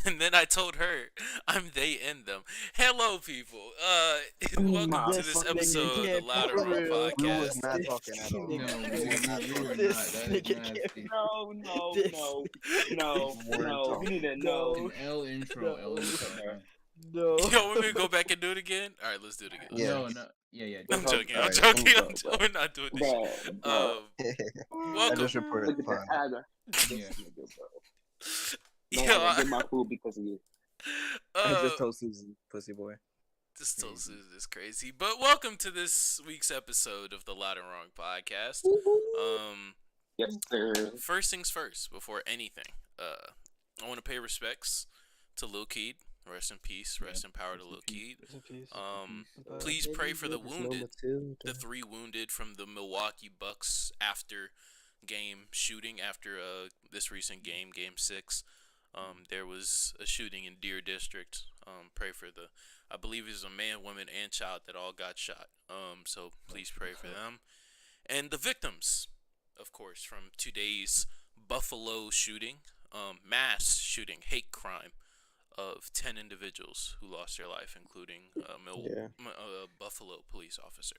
And then I told her I'm they and them. Hello, people. Welcome My to this This nigga episode of the can't be Loud and Wrong real. We was podcast. not This talking at all. nigga No, can't we were not. We were not. This That is nigga can't nasty. no, no, This no, We weren't no. You talking. need to No. know. An L intro. L intro. No. Yo, want me to go back and do it again? All right, let's do it again. Yeah. No, no. Yeah. I'm joking. I'm Alright, joking. bro, bro. We're not doing this Bro, shit. bro. I Welcome. just reported Look the at fine. that agger. Yeah. This nigga, bro. Yo, No, I get my food because of you. I just told Susan, pussy boy. This still is crazy. But welcome to this week's episode of the Loud and Wrong podcast. Yes, sir. First things first, before anything, I want to pay respects to Lil Keed. Rest in peace. Rest in power to Lil Keed. Please pray for the wounded. The 3 wounded from the Milwaukee Bucks after game shooting after this recent game, Game 6. There was a shooting in Deer District. Pray for I believe it was a man, woman, and child that all got shot. So please pray for them. And the victims, of course, from today's Buffalo shooting, mass shooting, hate crime of 10 individuals who lost their life, including a Buffalo police officer.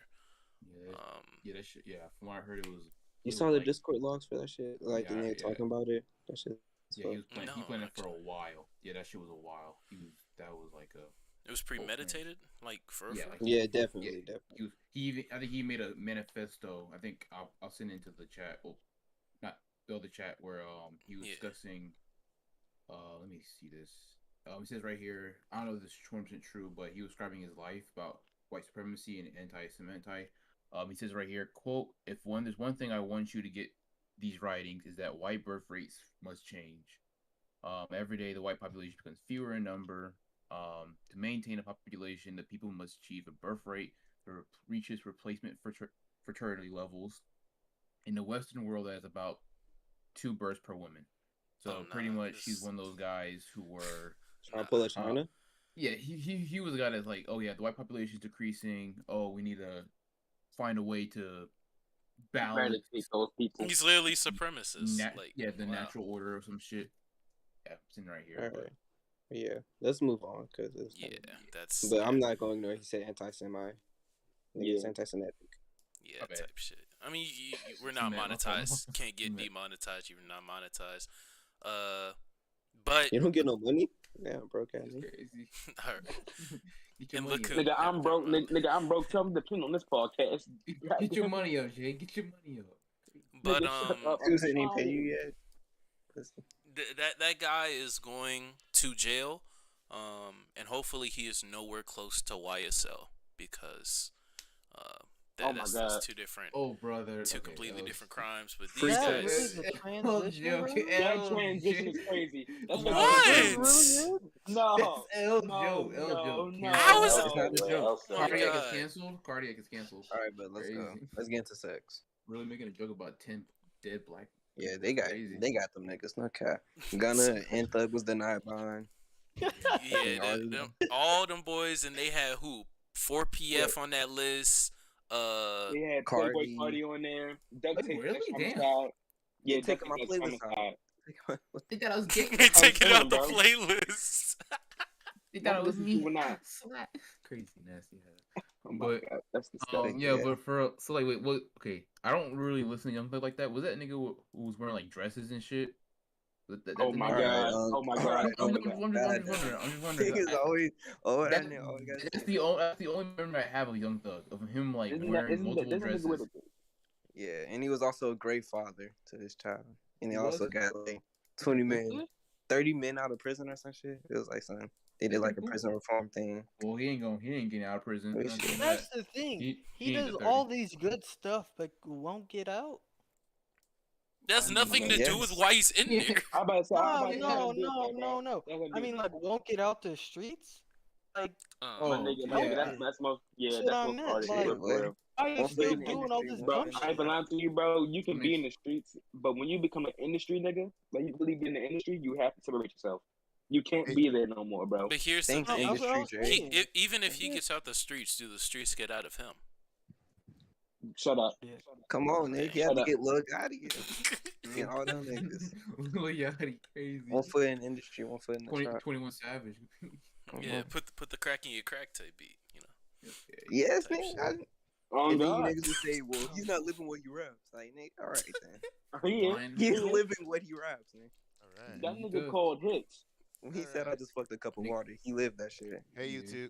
Yeah, that shit. Yeah, from what I heard, it was. You it saw was the like- Discord logs for that shit? Like, the nigga talking about it? That shit. Yeah, he was playing. No, he playing it for a actually. while. Yeah, that shit was a while. That was like a. It was premeditated, like for Yeah, for- like- Yeah, definitely, Yeah. definitely. I think he made a manifesto. I think I'll send it into the chat. Well, not the other chat where he was Yeah. discussing. Let me see this. It says right here. I don't know if this is 100% true, but he was describing his life about white supremacy and anti-Semitic. He says right here, quote: there's one thing I want you to get these writings is that white birth rates must change. Every day the white population becomes fewer in number. To maintain a population, the people must achieve a birth rate that reaches replacement fraternity levels. In the Western world, that is about 2 births per woman. So pretty much, he's one of those guys who were Trying to pull at China? Yeah, he was a guy that's like, oh yeah, the white population is decreasing. Oh, we need to find a way to balance. Eradicate those people. He's literally supremacist. The wow. natural order or some shit. Yeah, it's in right here. Alright. Yeah, let's move on, because it's... Yeah, that's. But I'm not going to ignore he said anti-Semite. It's Yeah. anti-Semitic. Yeah, Okay. type shit. I mean, we're not Man, monetized. Can't get Man. demonetized. You're not monetized. But You don't get no money? Yeah, broke ass. It's crazy. alright. Get your And money look up. who- Nigga, I'm broke. Nigga, I'm broke. Tell me the pin on this podcast. Get your money up, Jay. Get your money up. But Nigga, shut up. Susan didn't pay you yet? Pussy. that guy is going to jail, and hopefully he is nowhere close to YSL because Oh my that's God. 2 different, Oh, brother. 2 Okay, completely that was- different crimes. But Free these That guys. really the transition, bro? That transition is crazy. That's What? That really is? No. It's L No, joke. L no, joke. no, How is no, it- It's not a no, joke. no, Cardiac God. is canceled. Cardiac is canceled. Alright, but let's go. Crazy. Let's get into sex. Really making a joke about 10 dead black. Yeah, they got Crazy. them niggas, no cap. Gunna and Thug was denied bond. Yeah, all them boys, and they had who 4 PF on that list. They had Cardi. Playboy Cardi on there. Duck Wait, Tape really? That's Damn. homicide. Yeah, They taking Duck my Tape That's playlist homicide. They thought I was gay. They take it saying, out the bro. playlist. They thought it was Listen me. to it now. Slap. Crazy, nasty. Oh my But, God, that's disgusting. Yeah, yeah. but wait, what? Okay, I don't really listen to Young Thug like that. Was that nigga who was wearing like dresses and shit? Oh my Alright, God. Oh my God. alright, Oh I'm my just God. wondering. Niggas always, that That- nigga always got That's the only memory I have of Young Thug, of him like wearing multiple dresses. Yeah, and he was also a great father to his child. And he He also was? got like 20 men, 30 men out of prison or some shit. It was like something. They did like a prison reform thing. Well, he ain't getting out of prison. Wait, I'm shit. saying That's that. the thing. He He ain't does the all 30. these good stuff, but won't get out. That's nothing to do Yes. with why he's in there. I'm about to say, I'm No, about to say, no, that's good, no, bro. no. That's what I mean, like, won't get out the streets? Like, my Oh, nigga, yeah. that's most, yeah, Shit, that's I most meant, artists, like- for real. why are you Won't still be in the doing all this industry, Bro, dumb I ain't shit? gonna lie to you, bro. You can be in the streets, but when you become an industry nigga, like you really be in the industry, you have to separate yourself. You can't be there no more, bro. But here's the Thanks, thing: that's what I was industry, Jay. saying. even if he Yeah. gets out the streets, do the streets get out of him? Shut up. Come on, nigga. You have Shut to up. get Lil Gotti. and all them niggas. Lil Yachty crazy. 1 foot in industry, 1 foot in the trap. 21 Savage. Yeah, put the crack in your crack type beat, you know. Yes, nigga. And then you God. niggas would say, well, he's not living what he raps. Like, nigga, all right then. He is. He's living what he raps, nigga. All right. That nigga called hits. When he said I just fucked a cup of water, he lived that shit. Hey, YouTube.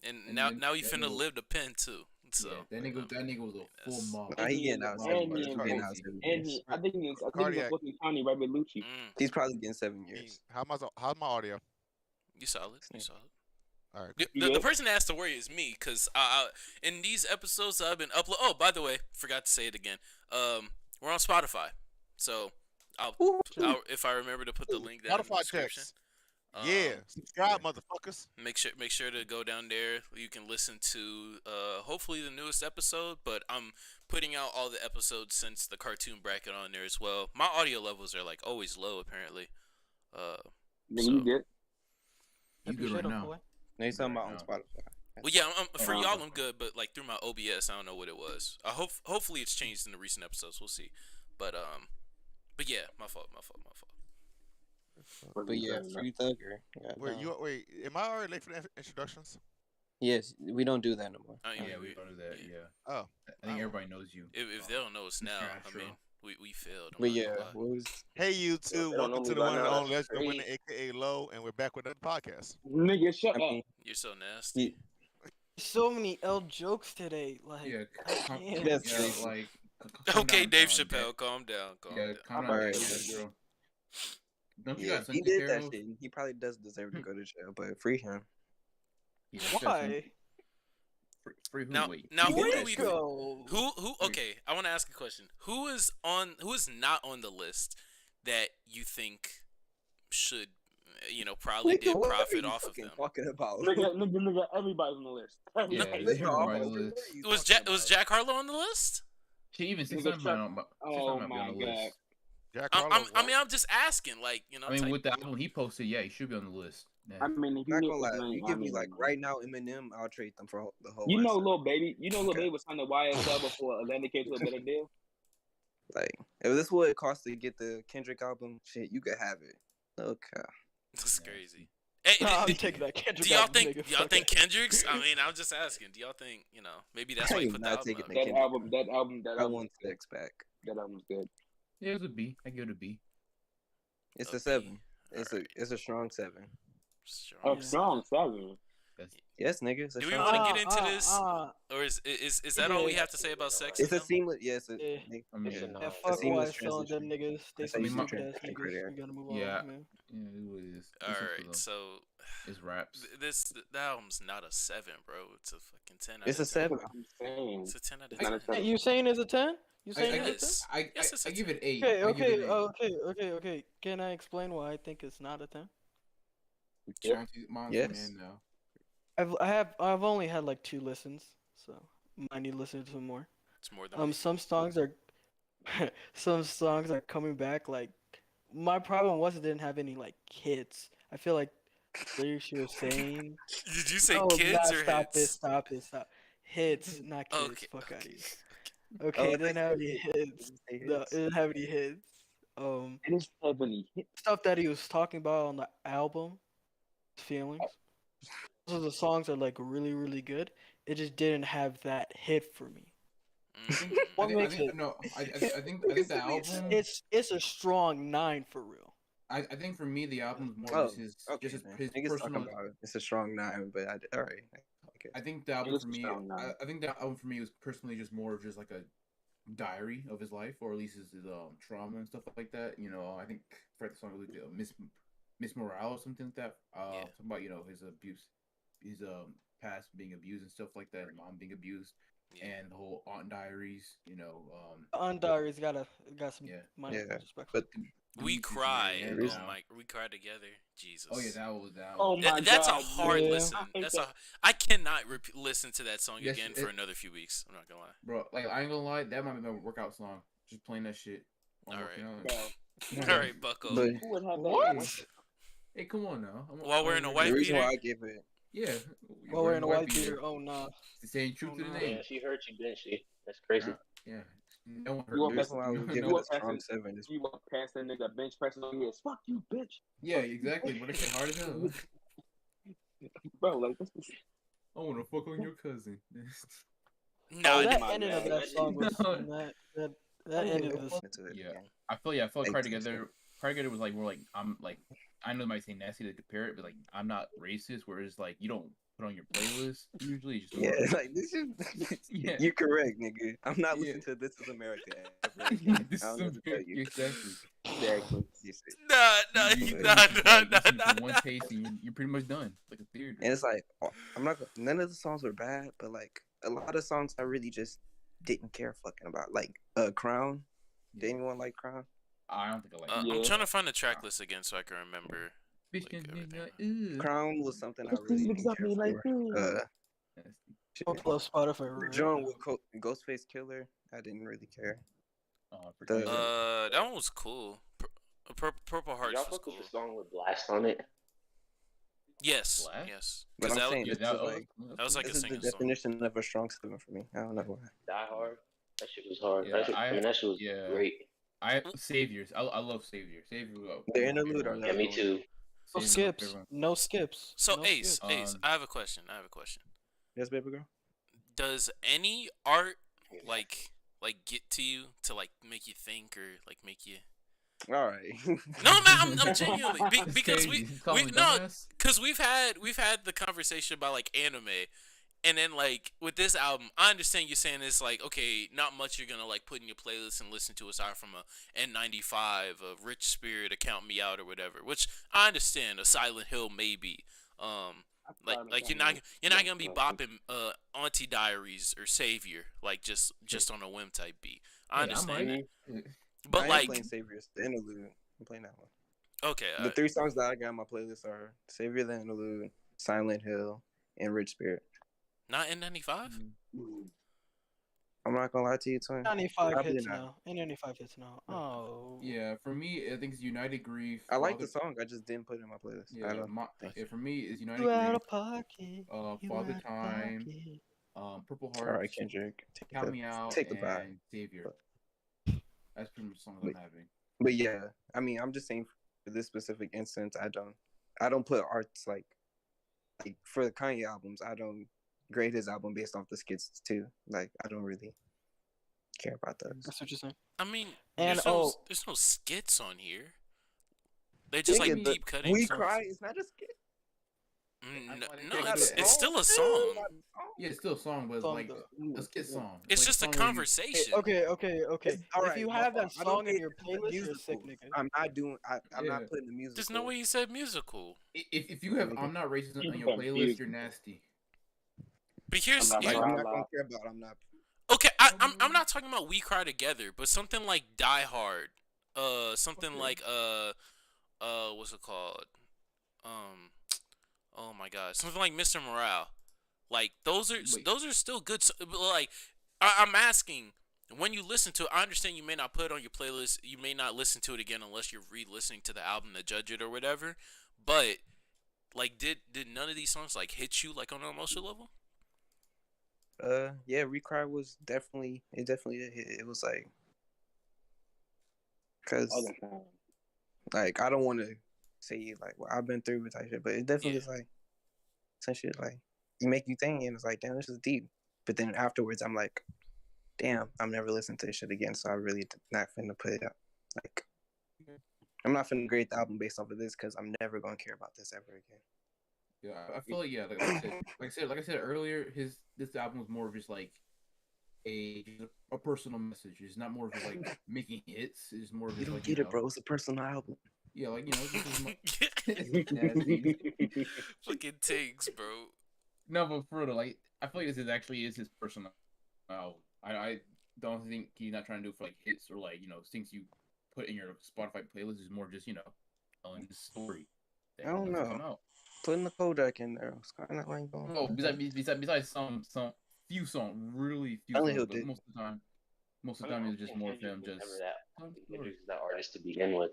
And now you finna live the pen too. So that nigga was a full mob. Nah, he getting out. And I think he's in fucking county right with Lucci. He's probably getting 7 years. How's my audio? You solid. You solid. All right. The person that has to worry is me, because in these episodes I've been upload. Oh, by the way, forgot to say it again. We're on Spotify, so I'll if I remember to put the link down in the description. Yeah, subscribe, motherfuckers. Make sure to go down there. You can listen to hopefully the newest episode, but I'm putting out all the episodes since the cartoon bracket on there as well. My audio levels are like always low apparently. You good? You good right now? No, he's talking about on Spotify. Well, yeah, for y'all I'm good, but like through my OBS, I don't know what it was. Hopefully it's changed in the recent episodes. We'll see. But yeah, my fault. But yeah, Free Thugger. Wait, am I already late for the introductions? Yes, we don't do that no more. Yeah, we don't do that. Yeah. Oh, I think everybody knows you. If they don't know us now, I mean, we failed. But yeah, hey YouTube, welcome to the one and only Legend Winner, aka Low, and we're back with another podcast. Nigga, shut up. You're so nasty. So many L jokes today. Like, okay, Dave Chappelle, calm down. Calm down. Calm down, bro. Don't you got he did that shit. He probably does deserve to go to jail, but free him. Yeah, why? Free who? Now who do we go? Who? Okay, I want to ask a question. Who is not on the list that you think should, probably did profit off of them? Talking about nigga, everybody's on the list. Everybody's on the list. Was Jack Harlow on the list? She even said something about oh my god. I'm just asking, like, with the album he posted, yeah, he should be on the list. Yeah. I mean, if not gonna lie, you give me like right now Eminem, I'll trade them for the whole. Lil Baby, Lil Baby was signed to YSL before Atlanta came to a better deal. Like, if this is what it costs to get the Kendrick album, shit, you could have it. Okay. That's crazy. Hey, I'm taking that Kendrick. Do y'all think Kendrick's? I mean, I'm just asking. Do y'all think maybe that's why you put that album? That album. I want Six back. That album's good. Yeah, it's a B. I give it a B. It's a 7. It's a strong 7. Strong 7. Yes, nigga. Do we want to get into this, or is that all we have to say about sex? It's a seamless. Yes. Fuck YSL them niggas. They some stupid ass niggas. We gotta move on. Yeah, it is. All right, so it's raps. The album's not a 7, bro. It's a fucking 10. It's a 7. I'm saying it's a 10 out of 10. Hey, you saying it's a 10? You saying it's a 10? I give it 8. Okay. Can I explain why I think it's not a 10? Yes. I've only had like 2 listens, so I need to listen to some more. It's more than some songs are coming back. Like, my problem was it didn't have any like hits. I feel like lyrics she was saying. Did you say kids or hits? Stop it. Hits, not kids. Okay, fuck out of here. Okay, it didn't have any hits. No, it didn't have any hits. It didn't have any hits. Stuff that he was talking about on the album, Feelings. Those of the songs are like really, really good. It just didn't have that hit for me. What makes it? No, I think the album. It's a strong 9 for real. I think for me the album's more his personal. It's a strong 9, but all right. Okay. I think the album for me. I think the album for me was personally just more of just like a diary of his life, or at least his trauma and stuff like that. I think for the song Miss Morale or something like that. Talking about his abuse, his past being abused and stuff like that, mom being abused, and the whole Aunt Diaries. Aunt Diaries got some money. Yeah, but we cried. We cried together. Jesus. Oh yeah, that was. Oh my God. That's a hard listen. I cannot listen to that song again for another few weeks. I'm not gonna lie, bro. Like, I ain't gonna lie, that might be my workout song. Just playing that shit. All right, Bucko. What? Hey, come on now. While wearing a white beater. The reason why I give it. Yeah. While wearing a white beater. Oh no. It's the same truth to the name. Yeah, she hurt you, didn't she? That's crazy. Yeah. No one You walk heard past, Reason why I would you give it a walk past, strong 7 is you walk past that nigga bench pressing on your ears. Fuck you, bitch. Yeah, exactly. But that shit hard as hell. Bro, like this. I want to fuck on your cousin. No, That my ending of God. that song was No. that ending of the into it. Yeah, Again. I feel Like, Cry Together. Cry Together was like more like I'm like I know it might say nasty to compare it, but like I'm not racist. Whereas like you don't put on your playlist usually. It's just yeah, more, like this is yeah. you're correct, nigga. I'm not Yeah. listening to This Is America ever again. This I don't is know what to tell you. exactly. Exactly. You see. nah, You nah, listen nah, to, nah, listen nah, to one taste and you're pretty much done. Like a theater. And it's like I'm not. None of the songs were bad, but like a lot of songs I really just didn't care fucking about. Like Crown. Yeah. Did anyone like Crown? I don't think I like. I'm trying to find the track list again so I can remember. Crown was something I really didn't care for. plus Spotify. The John with Ghostface Killer, I didn't really care. That one was cool. Purple Hearts Y'all was fuck cool. with the song with Blast on it? Yes, Blast? yes. But I'm Because saying that was like this a is the single song. definition of a strong 7 for me. I don't know why. Die Hard. That shit was hard. Yeah, that shit was great. Saviors. I love Savior. Savior. The interlude or Yeah, me too. No skips. No skips. So no Ace, skips. Ace, I have a question. Yes, baby girl. Does any art like get to you to like make you think or like make you? All right. No, man, I'm genuinely because because we've had the conversation about like anime, and then like with this album, I understand you saying it's like okay, not much you're gonna like put in your playlist and listen to aside from a N95, a Rich Spirit, a Count Me Out or whatever, which I understand. A Silent Hill maybe, like you're not gonna be bopping Auntie Diaries or Savior like just on a whim type beat. I understand that. But I am like playing Savior, the interlude. I'm playing that one. Okay. The 3 songs that I got on my playlist are Savior, the interlude, Silent Hill, and Rich Spirit. Not N95? I'm not gonna lie to you, twin. N95 hits now. N95 hits now. Oh. Yeah, for me, I think it's United Grief. I like the song. I just didn't put it in my playlist. Yeah, for me, it's United You Grief. out of pocket. Father Time. Purple Heart. All right, Kendrick. Count Me Out. Take the vibe. And Savior. That's pretty much the songs I'm having. But yeah, I mean, I'm just saying for this specific instance, I don't put arts like for the Kanye albums, I don't grade his album based off the skits too. Like I don't really care about those. That's what you're saying. I mean, and there's no skits on here. They're just like deep cutting. We Cry is not a skit. No, it's still a song. Yeah, it's still a song, but it's like a skit song. It's just a conversation. Okay. All right, if you have that song in your playlist, you're a sick nigga. I'm not putting the music. There's no way you said musical. If you have I'm Not Racist on your playlist, you're nasty. But here's I'm not gonna care about I'm not. Okay, I'm not talking about We Cry Together, but something like Die Hard, something like what's it called? Oh my God, something like Mr. Morale. Like those are still good. Like I'm asking, when you listen to it, I understand you may not put it on your playlist. You may not listen to it again unless you're re-listening to the album to judge it or whatever. But like, did none of these songs like hit you like on an emotional level? Yeah, Recry was definitely a hit. It was like, cause like I don't want to say like what I've been through with type shit, but it definitely is like some shit like you make you think, and it's like damn, this is deep. But then afterwards, I'm like, damn, I'm never listening to this shit again. So I really not finna put it up. Like, I'm not finna grade the album based off of this because I'm never gonna care about this ever again. Yeah, I feel like like I said earlier, this album was more of just like a personal message. It's not more of just like making hits. It's more of just you don't like get it, bro. It's a personal album. Yeah, like fucking takes, bro. No, but for real, like I feel like this actually is his personal album. I don't think he's not trying to do it for like hits or like things you put in your Spotify playlist. Is more just telling the story. I don't know. Putting the Kodak in there, it's kind of like going. Oh, besides some few songs, really few songs, but most of the time it's just more of him just. Introduces that artist to begin with.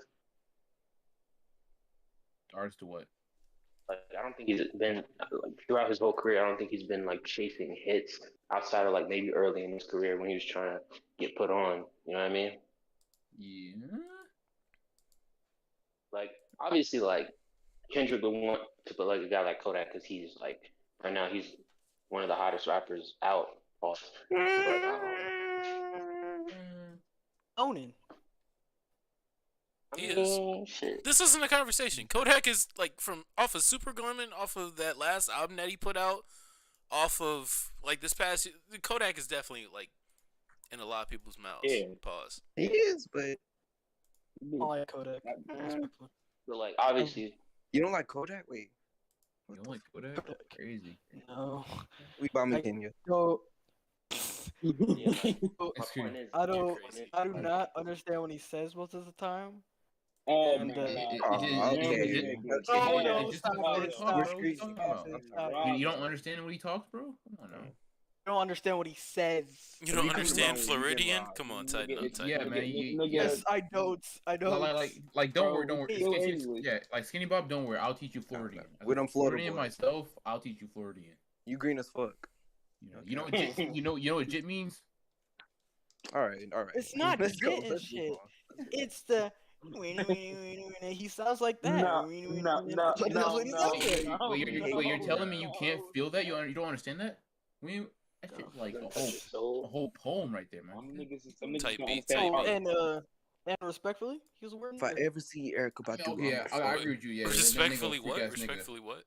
Artist to what? Like I don't think he's been throughout his whole career. I don't think he's been like chasing hits outside of like maybe early in his career when he was trying to get put on. You know what I mean? Yeah. Like obviously, like Kendrick would want to put like a guy like Kodak because he's like right now he's one of the hottest rappers out. But, Onin. He is. Shit. This isn't a conversation. Kodak is like from off of Super Gorman, off of that last album that he put out, off of like this past. Kodak is definitely like in a lot of people's mouths. Yeah. Pause. He is, but I like Kodak. But like obviously, you don't like Kodak? Wait, You don't like Kodak? Crazy. No. we bombing Kenya. So, yeah, like, That's my point crazy. is, I don't. crazy. I do not understand what he says most of the time. Oh And, my god. Oh, It no, just stop before it, the stop talk, it, bro. What you talking about? stop You don't understand when he talks, bro? Come on now. I don't understand what he says. You don't You can understand wrong, Floridian? you can Come on, wrong. tighten up, It's- tighten Yeah, up. man. Yes, I don't. I don't. Like, don't Bro, worry, don't worry. we still Skinny- English. yeah, like Skinny Bob, don't worry. I'll teach you Floridian. We them Florida Floridian boys. myself, I'll teach you Floridian. You green as fuck. You know what jit, you know what jit means? All right. It's not Let's go, jit and let's move shit. on. It's the. He sounds like that. No. That's what he sounds like. Wait, you're telling me you can't feel that? You don't understand that? That shit's like a whole poem right there, Some man. niggas Type don't beat, understand type art. And respectfully, he was a weird If I nigga. ever see Erica Badu, Okay, yeah, I agree with you. Yeah, Respectfully, that nigga a what? freak-ass nigga. Respectfully, what?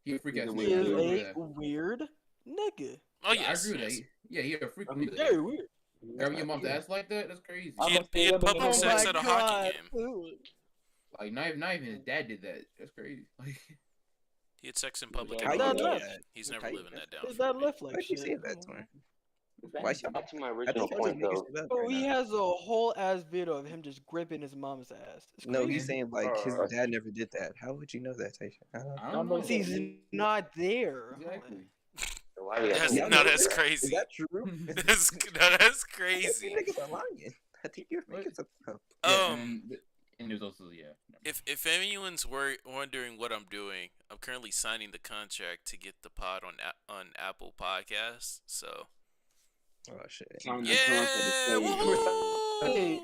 He a freak ass He's He a nigga. is I agree with a that. weird nigga. Oh Yeah, yes, I agree with yes. that. Yeah, he a freak I mean, nigga. Very weird. Grabbing your mom's ass like that? That's crazy. He had public Oh sex my at a hockey game. Ooh. Like not even his dad did that. That's crazy. Like He had sex in public How at a you hockey know game. that? He's never How you living know that down. His for dad me. left like Why'd you shit. say that to him? Back to my I original think point though. Oh, he has a whole ass video of him just gripping his mom's ass. It's No, crazy. he's saying like his dad never did that. How would you know that, Taysha? I don't know. He's not there. Exactly. Why we That's, got no, that's Is crazy. that true? That's You crazy. niggas are lying. I think you're making something up. Yeah, and there's also If anyone's wondering what I'm doing, I'm currently signing the contract to get the pod on Apple Podcasts. So Oh shit. yeah,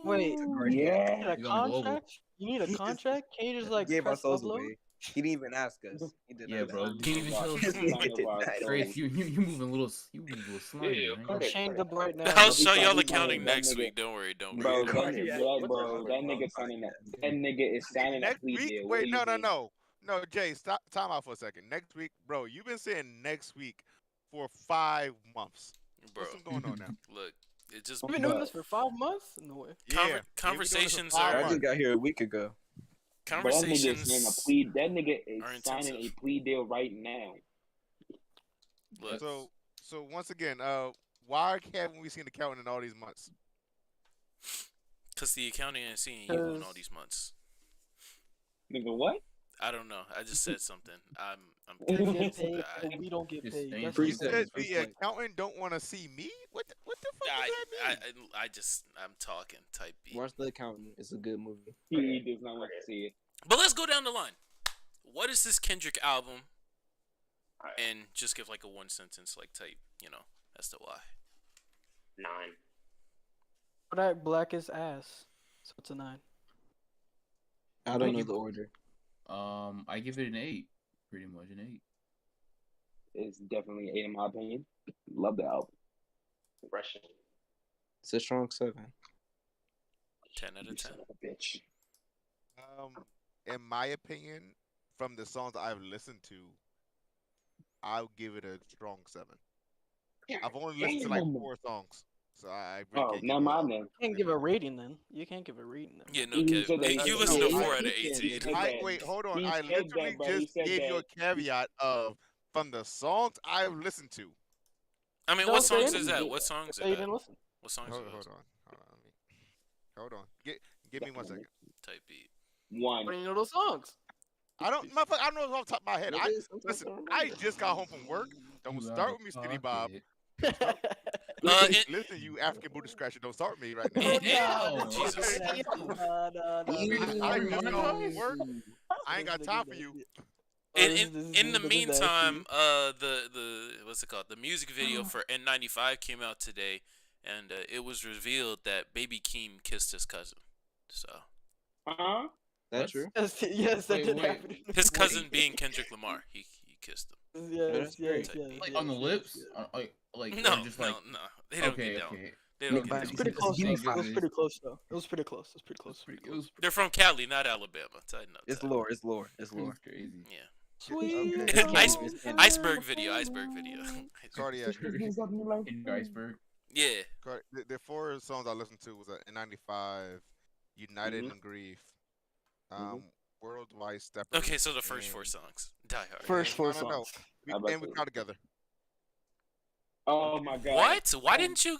Wait. Yeah. You need a contract? You need a contract? Can you just like Gave our press souls upload? away. He didn't even ask us. He did Yeah, not bro. ask us. Didn't even tell This nigga did not. Grace, you moving a little slimy. Yeah, man. Change up right now. I'll show y'all That accounting nigga- next week. Don't worry, don't Bro, worry. that nigga signing that. That nigga is signing that Next plea week? deal. Wait, no. No, Jay, stop. Time out for a second. Next week, bro. You've been saying next week for 5 months. Bro, What's going on now? look, it just You've been doing this for 5 months? No way. Yeah, conversations are. I just got here a week ago. But that nigga is signing a conversations. plea. That nigga is are signing a intensive. plea deal right now. Look, So once again, why haven't we seen the accountant in all these months? cause the accounting ain't seen you in all these months. Nigga, what? I don't know. I just said something. I'm They kidding. get paid, I- but we don't get Just paid. saying That's free You the sex. said thing. the accountant don't want to see me. What the fuck does that mean? I'm talking type B. Watch The Accountant. It's a good movie. He does not want to see it. But let's go down the line. What is this Kendrick album? And just give like a one sentence like type, as to why. 9. Kodak Black is ass. So it's a 9. I don't know the order. I give it an 8. Pretty much an 8. It's definitely an 8 in my opinion. Love the album. Russian. It's a strong 7. 10 out You of 10. son of a bitch. In my opinion, from the songs I've listened to, I'll give it a strong 7. I've only listened to like 4 songs, so I really can't never give mind it. then. You can't give a rating then. You can't give a rating then. Yeah, no, He Kev. said that- You listen to no, 4 out of he 18. said- Wait, hold on. He I said literally that, bro. He just said gave you a that. caveat of from the songs I've listened to. I mean, Don't what say songs is anything. that? What songs So is you that? didn't listen. What songs Hold are on. those? Hold on. Give me 1 second. Type beat. One. What do you know those songs? I don't know off the top of my head. Listen, I just got home from work. Don't start with me, Skinny Bob. Listen, you African booty scratcher, don't start with me right now. Yeah, Jesus. I just got home from work. I ain't got time for you. In the meantime, the what's it called? The music video for N95 came out today, and it was revealed that Baby Keem kissed his cousin. So. That's true. Yes, that did happen. His cousin being Kendrick Lamar, he kissed him. Yes. Like on the lips, like no, just like no. They don't get down. They don't get down. It was pretty close. It was pretty close though. It was pretty close. They're from Cali, not Alabama. It's lore. It's crazy. Yeah. Sweet. Iceberg video. Cardiac. Iceberg. Yeah. The 4 songs I listened to was N95, United in Grief, Worldwide Stepper. Okay, so the first 4 songs. Die Hard. First 4 songs. We got together. Oh my god. What? Why didn't you?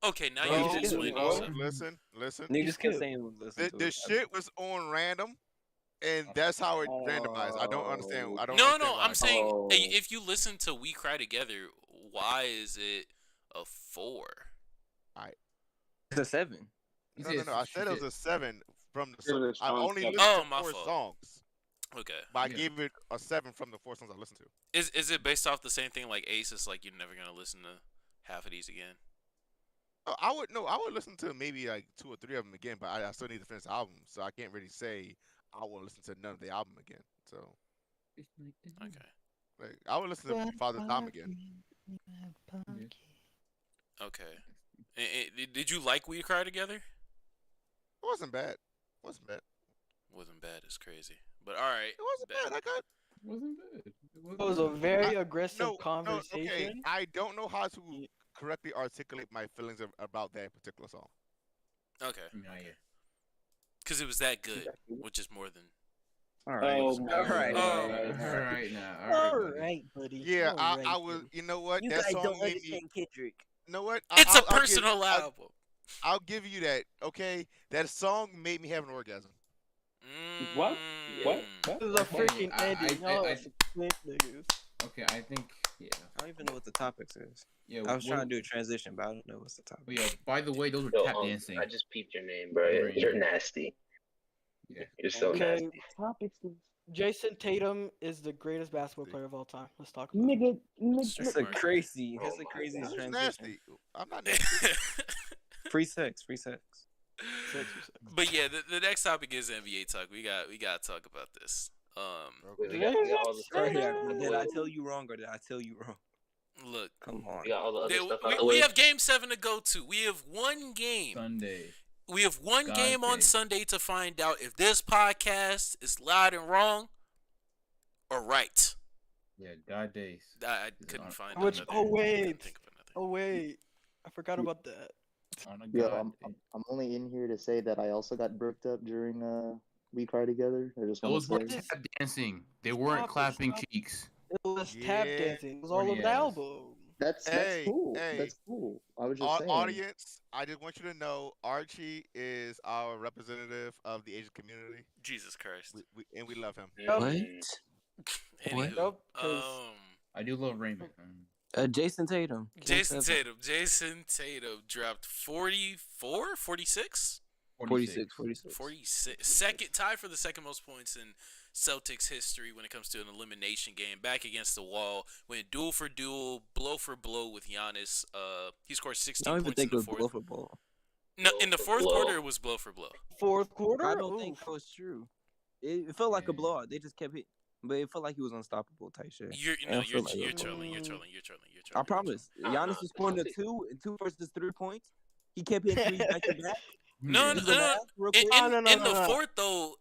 Okay, now you just went. Listen. Niggas kept saying the shit was on random, and that's how it randomized. I don't understand. No. I'm saying if you listen to "We Cry Together," why is it a 4? It's a 7. No. I said it was a 7 from the song. I only listened to 4 songs. Okay. But I gave it a 7 from the 4 songs I listened to. Is it based off the same thing like Ace? Is like you're never gonna listen to half of these again? I would listen to maybe like 2 or 3 of them again, but I still need to finish the album, so I can't really say I will listen to none of the album again. So. Okay. Like, I would listen to Father Time again. Okay. Did you like We Cry Together? It wasn't bad. Wasn't bad. It's crazy. But all right. It wasn't bad. Wasn't bad. It was a very aggressive conversation. Okay. I don't know how to correctly articulate my feelings about that particular song. Okay. Because it was that good, which is more than. All right. All right, buddy. Yeah, I was. You know what? You that guys song don't made understand me. Kendrick. You know what? It's a personal album. I'll give you that. Okay, that song made me have an orgasm. What? This is a freaking ending. Okay, I think I don't even know what the topics is. Yeah, I was trying to do a transition, but I don't know what's the topic. Yeah. By the way, those were tap dancing. I just peeped your name, bro. You're nasty. Yeah. You're so nasty. Jason Tatum is the greatest basketball player of all time. Let's talk about it. That's a crazy transition. Nasty. I'm not nasty. Free sex. But yeah, the next topic is NBA talk. We got to talk about this. We got all the Did I tell you wrong or did I tell you wrong? Look, come on. We got all the other stuff out the we way. have Game 7 to go to. We have one game. Sunday. We have one game on Sunday to find out if this podcast is loud and wrong or right. Yeah, God days. I couldn't find Which? another. Oh wait, I forgot about that. I'm only in here to say that I also got bricked up during We Cry Together. I just Those were want to say. tap dancing. They weren't clapping cheeks. It was tap dancing. It was all over the album. That's cool. That's cool. I was just saying. Audience, I just want you to know R.I.C.O is our representative of the Asian community. Jesus Christ. We love him. Anywho, I do love Raymond. Jason Tatum. Jason Tatum dropped 44, 46? 46. Second tie for the second most points in Celtics history when it comes to an elimination game. Back against the wall, went duel for duel, blow for blow with Giannis. He scored 16 points in the fourth. Blow for blow. No, in the fourth quarter it was blow for blow. Fourth quarter? I don't think that was true. It felt like a blowout. They just kept hitting. But it felt like he was unstoppable type shit. You're trolling. I promise. Giannis was scoring the 2 versus 3 points. He kept hitting 3 back to back. No. In the fourth though,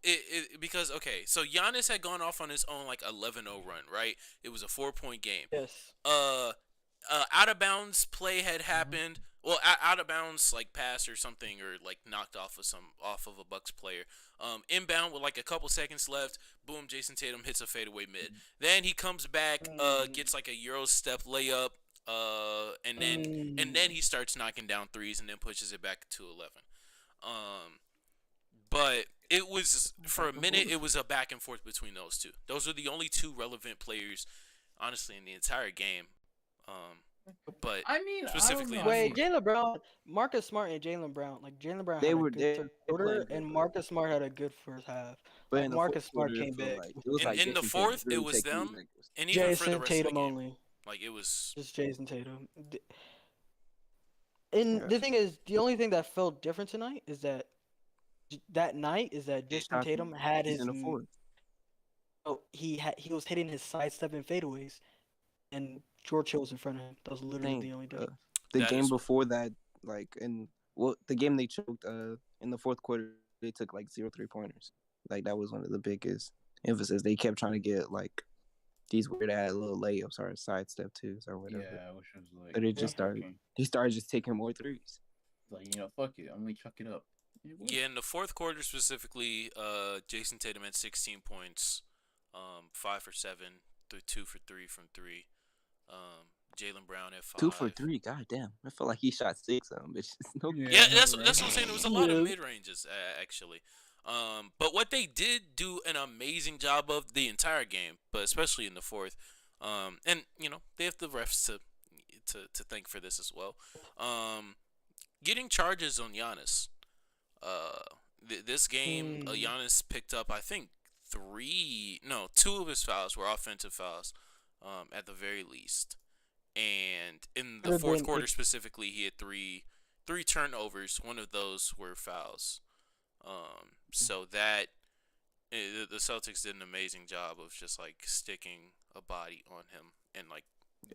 because so Giannis had gone off on his own like 11-0 run, right? It was a 4-point game. Yes. Out of bounds play had happened. Well, out of bounds like pass or something, or like knocked off of a Bucks player. Inbound with like a couple seconds left. Boom! Jason Tatum hits a fadeaway mid. Then he comes back, gets like a Euro step layup, and then he starts knocking down threes and then pushes it back to 11. But it was for a minute. It was a back and forth between those two. Those are the only 2 relevant players, honestly, in the entire game. But I mean, specifically, Jaylen Brown, Marcus Smart, and Jaylen Brown. Like Jaylen Brown, had a good third quarter, and Marcus Smart had a good first half. But Marcus Smart came back. In the fourth, it was them, and even for the rest Tatum of the game, only. like it was just Jason Tatum. And the thing is, the only thing that felt different tonight is that Jason Tatum had his. In the fourth. Oh, he was hitting his sidestep and fadeaways, and George Hill was in front of him. That was literally the only difference. The game before that, like the game they choked in the fourth quarter, they took like 0 3-pointers. Like that was one of the biggest emphasis. They kept trying to get like these weird ass little layups or sidestep twos or whatever. Yeah, I wish it was like. But it just started. He started just taking more threes. Like, fuck it, I'm gonna chuck it up. Yeah, in the fourth quarter specifically, Jason Tatum had 16 points, 5 for 7, 2 for 3 from 3. Jaylen Brown at 5. 2 for 3, goddamn! I felt like he shot 6 of them, bitch. Yeah, that's what I'm saying. It was a lot of mid ranges actually. But what they did do an amazing job of the entire game, but especially in the fourth, and they have the refs to thank for this as well. Getting charges on Giannis. This game, Giannis picked up, I think, 2 of his fouls were offensive fouls, at the very least. And in the fourth quarter specifically, he had three turnovers. One of those were fouls. So that the Celtics did an amazing job of just like sticking a body on him and like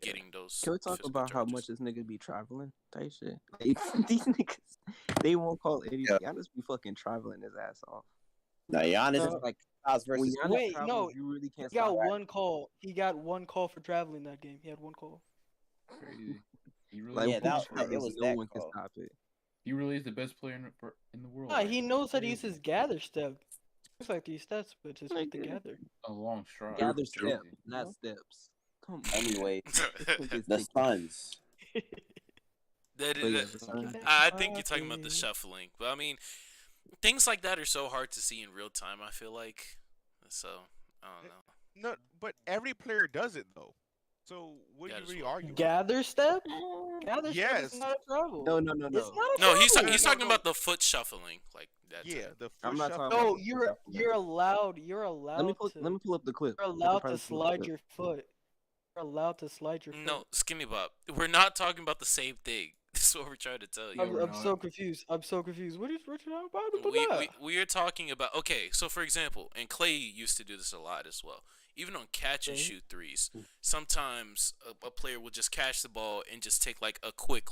getting those. Can we talk about how much this nigga be traveling? Type shit. These niggas, they won't call anything. Giannis be fucking traveling his ass off. No, Giannis is like versus. Wait, no, you really can't. He got one call. He got one call for traveling that game. He had one call. Crazy. He really, it was no one can stop it. He really is the best player in the world. Nah, he knows how to use his gather step. It's like these steps, but just with the gather. A long stride. Gather step, not steps. Come on. Anyway, the Suns. I think you're talking about the shuffling, but I mean, things like that are so hard to see in real time. I feel like, so I don't know. No, but every player does it though. So what are you really arguing? Gather step? Gather step is not a trouble. No. No, he's talking about the foot shuffling, like that. Yeah, the foot I'm not shuffling. talking. No, you're allowed. Let me pull up the clip. You're allowed to slide your foot. You're allowed to slide your foot. No, Skinny Bob. We're not talking about the same thing. This is what we're trying to tell you. I'm so confused. What are you talking about? We are talking about, okay, so for example, and Clay used to do this a lot as well. Even on catch and shoot threes, sometimes a player will just catch the ball and just take like a quick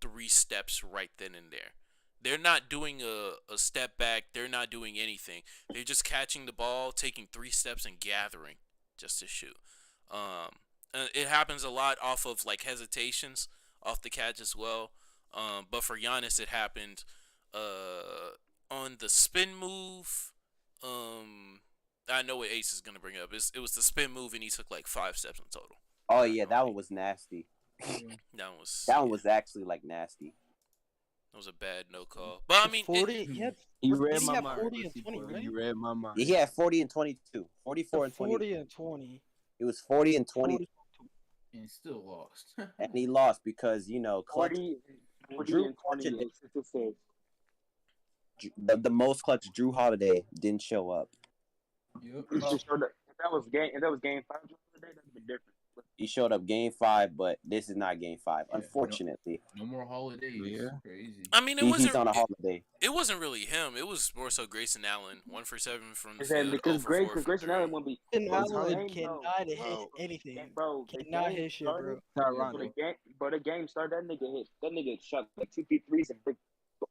3 steps right then and there. They're not doing a step back. They're not doing anything. They're just catching the ball, taking 3 steps and gathering just to shoot. It happens a lot off of hesitations off the catch as well. But for Giannis, it happened on the spin move. I know what Ace is gonna bring up. It was the spin move, and he took 5 steps in total. Oh yeah, that one was nasty. That one was actually nasty. That was a bad no call. But I mean, 40. You read my mind. 40 and 20, right? You read my mind. Yeah, he had 40 and 22. 44 and 20. 40 and 20. It was 40 and 20. And he still lost. And he lost because clutch. 40 Drew and 20. The most clutch Drew Holiday didn't show up. Yep. If that was game 5 today, that'd be different. He showed up game 5, but this is not game 5, unfortunately. No more holidays. Yeah. Crazy. I mean, he's on a holiday. It wasn't really him. It was more so Grayson Allen, 1 for 7 from the field. Because Grayson Allen won't be. Allen cannot hit anything. Bro, cannot hit shit, bro. But the game started. That nigga shot 2 3s and bricked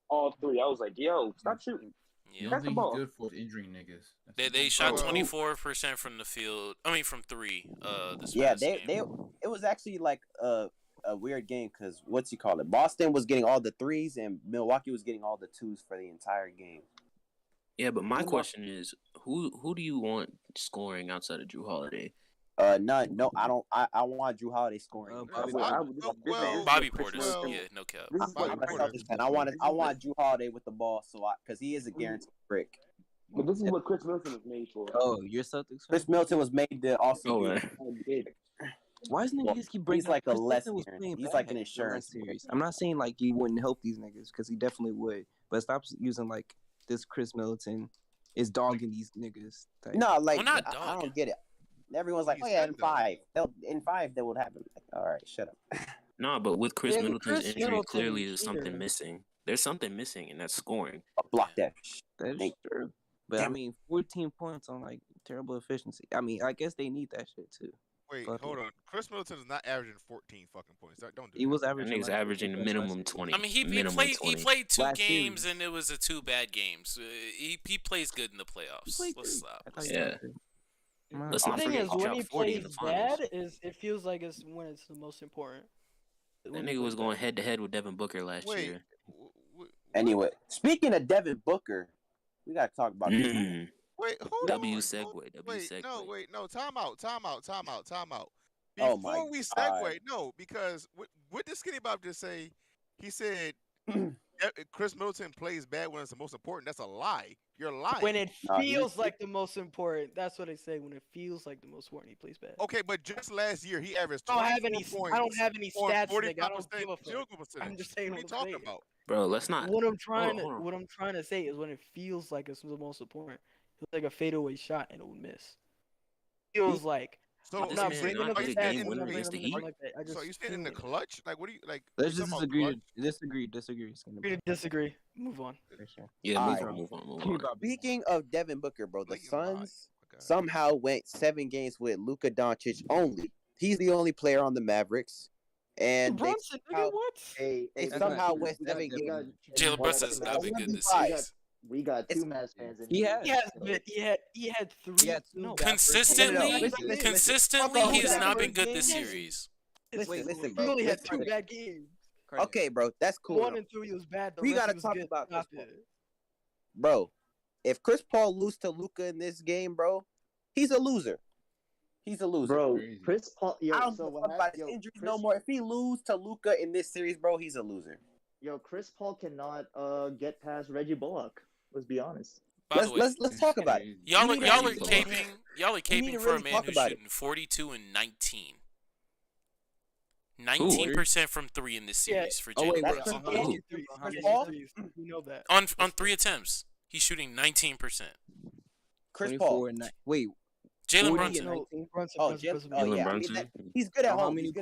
all 3. I was like, yo, stop shooting. Yeah, I don't think he's good for injuring niggas. They shot 24% from the field. I mean, from 3. It was actually a weird game because Boston was getting all the 3s and Milwaukee was getting all the 2s for the entire game. Yeah, but my question is, who do you want scoring outside of Drew Holiday? None. No, I don't. I want Drew Holiday scoring. Bobby Portis. Yeah, no cap. I want Drew Holiday with the ball, because he is a guaranteed brick. But this is what Chris Middleton was made for. Oh, you're Celtics. Chris Middleton was made to also. Why isn't niggas keep bringing? He's like a less. He's like an insurance series. I'm not saying he wouldn't help these niggas because he definitely would, but stop using this Chris Middleton is dogging these niggas. No, I don't get it. Everyone's like, oh yeah, in 5. In 5, that would happen. All right, shut up. No, but with Chris Middleton's Chris injury, Middleton clearly is there's something here. missing. There's something missing, and that's scoring. Block that. That's true. But I mean, 14 points on like terrible efficiency. I mean, I guess they need that shit too. Wait, But, hold on. Chris Middleton is not averaging 14 fucking points. Don't do he that. was That averaging. nigga's averaging a minimum 20. I mean, he played two games and it was 2 bad games. He plays good in the playoffs. Let's stop. Yeah. Let's The not thing forget is, he when he dropped 40 in the plays finals. bad, it feels like it's when it's the most important. That nigga was going head to head with Devin Booker last year. Anyway, speaking of Devin Booker, we gotta talk about this. Wait, hold W on. segue. No, time out. Oh Before we segue, no, because what did Skinny Bob just say? He said Chris Middleton plays bad when it's the most important. That's a lie. You're lying. When it feels like the most important, that's what I say. When it feels like the most important, he plays bad. Okay, but just last year he averaged 24 points. I don't have any stats, on nigga. I don't give a field goal fuck. percentage. I'm just saying what are you talking about? Bro, let's not. What I'm trying to say is when it feels like it's the most important, it's like a fadeaway shot and it will miss. Feels like. So I'm not bringing up the stats. game winner against the Heat. So you saying in the clutch? Like, what do you like? Let's just disagree. Disagree. Move on. Yeah, move on. Speaking of Devin Booker, bro, the Suns somehow went 7 games with Luka Doncic only. He's the only player on the Mavericks. And Brunson, nigga, what? They somehow went 7 games. Jalen Brunson's not been good this series. We got 2 Mavs fans in He here. had 3. Consistently, he has not been good this series. Listen, He bro. only had 2 bad games. Okay, bro, that's cool. 1 and 2 he was bad. We gotta talk about Chris Paul. Bro, if Chris Paul loses to Luka in this game, bro, he's a loser. Bro, Chris Paul. Yo, I don't so talk about his injuries no more. If he loses to Luka in this series, bro, he's a loser. Yo, Chris Paul cannot get past Reggie Bullock. Let's be honest. Let's talk about it. Y'all are caping for a man who's shooting 42 and 19. 19% from 3 in this series for Jalen Brunson. You know that. On 3 attempts, he's shooting 19%. Chris Paul. Wait. Jalen Brunson. Jalen Brunson. He's good at home. He's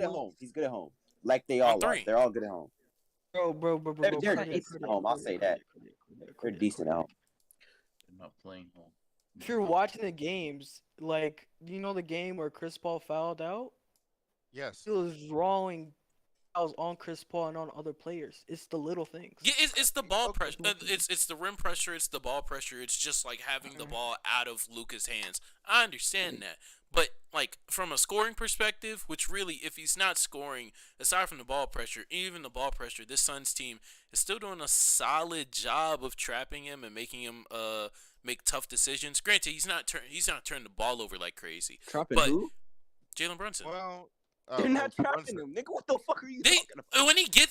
good at home. Like they all are. They're all good at home. Bro. They're decent at home. I'll say that. They're decent at home. They're not playing home. If you're watching the games, like, you know the game where Chris Paul fouled out? Yes. He was drawing fouls on Chris Paul and on other players. It's the little things. Yeah, it's the ball pressure. It's the rim pressure. It's the ball pressure. It's just like having the ball out of Luka's hands. I understand that. But, like, from a scoring perspective, which really, if he's not scoring, aside from the ball pressure, even the ball pressure, this Suns team is still doing a solid job of trapping him and making him make tough decisions. Granted, he's not turning the ball over like crazy. Trapping but who? Jalen Brunson. Well, they're not trapping him, nigga. What the fuck are you talking about?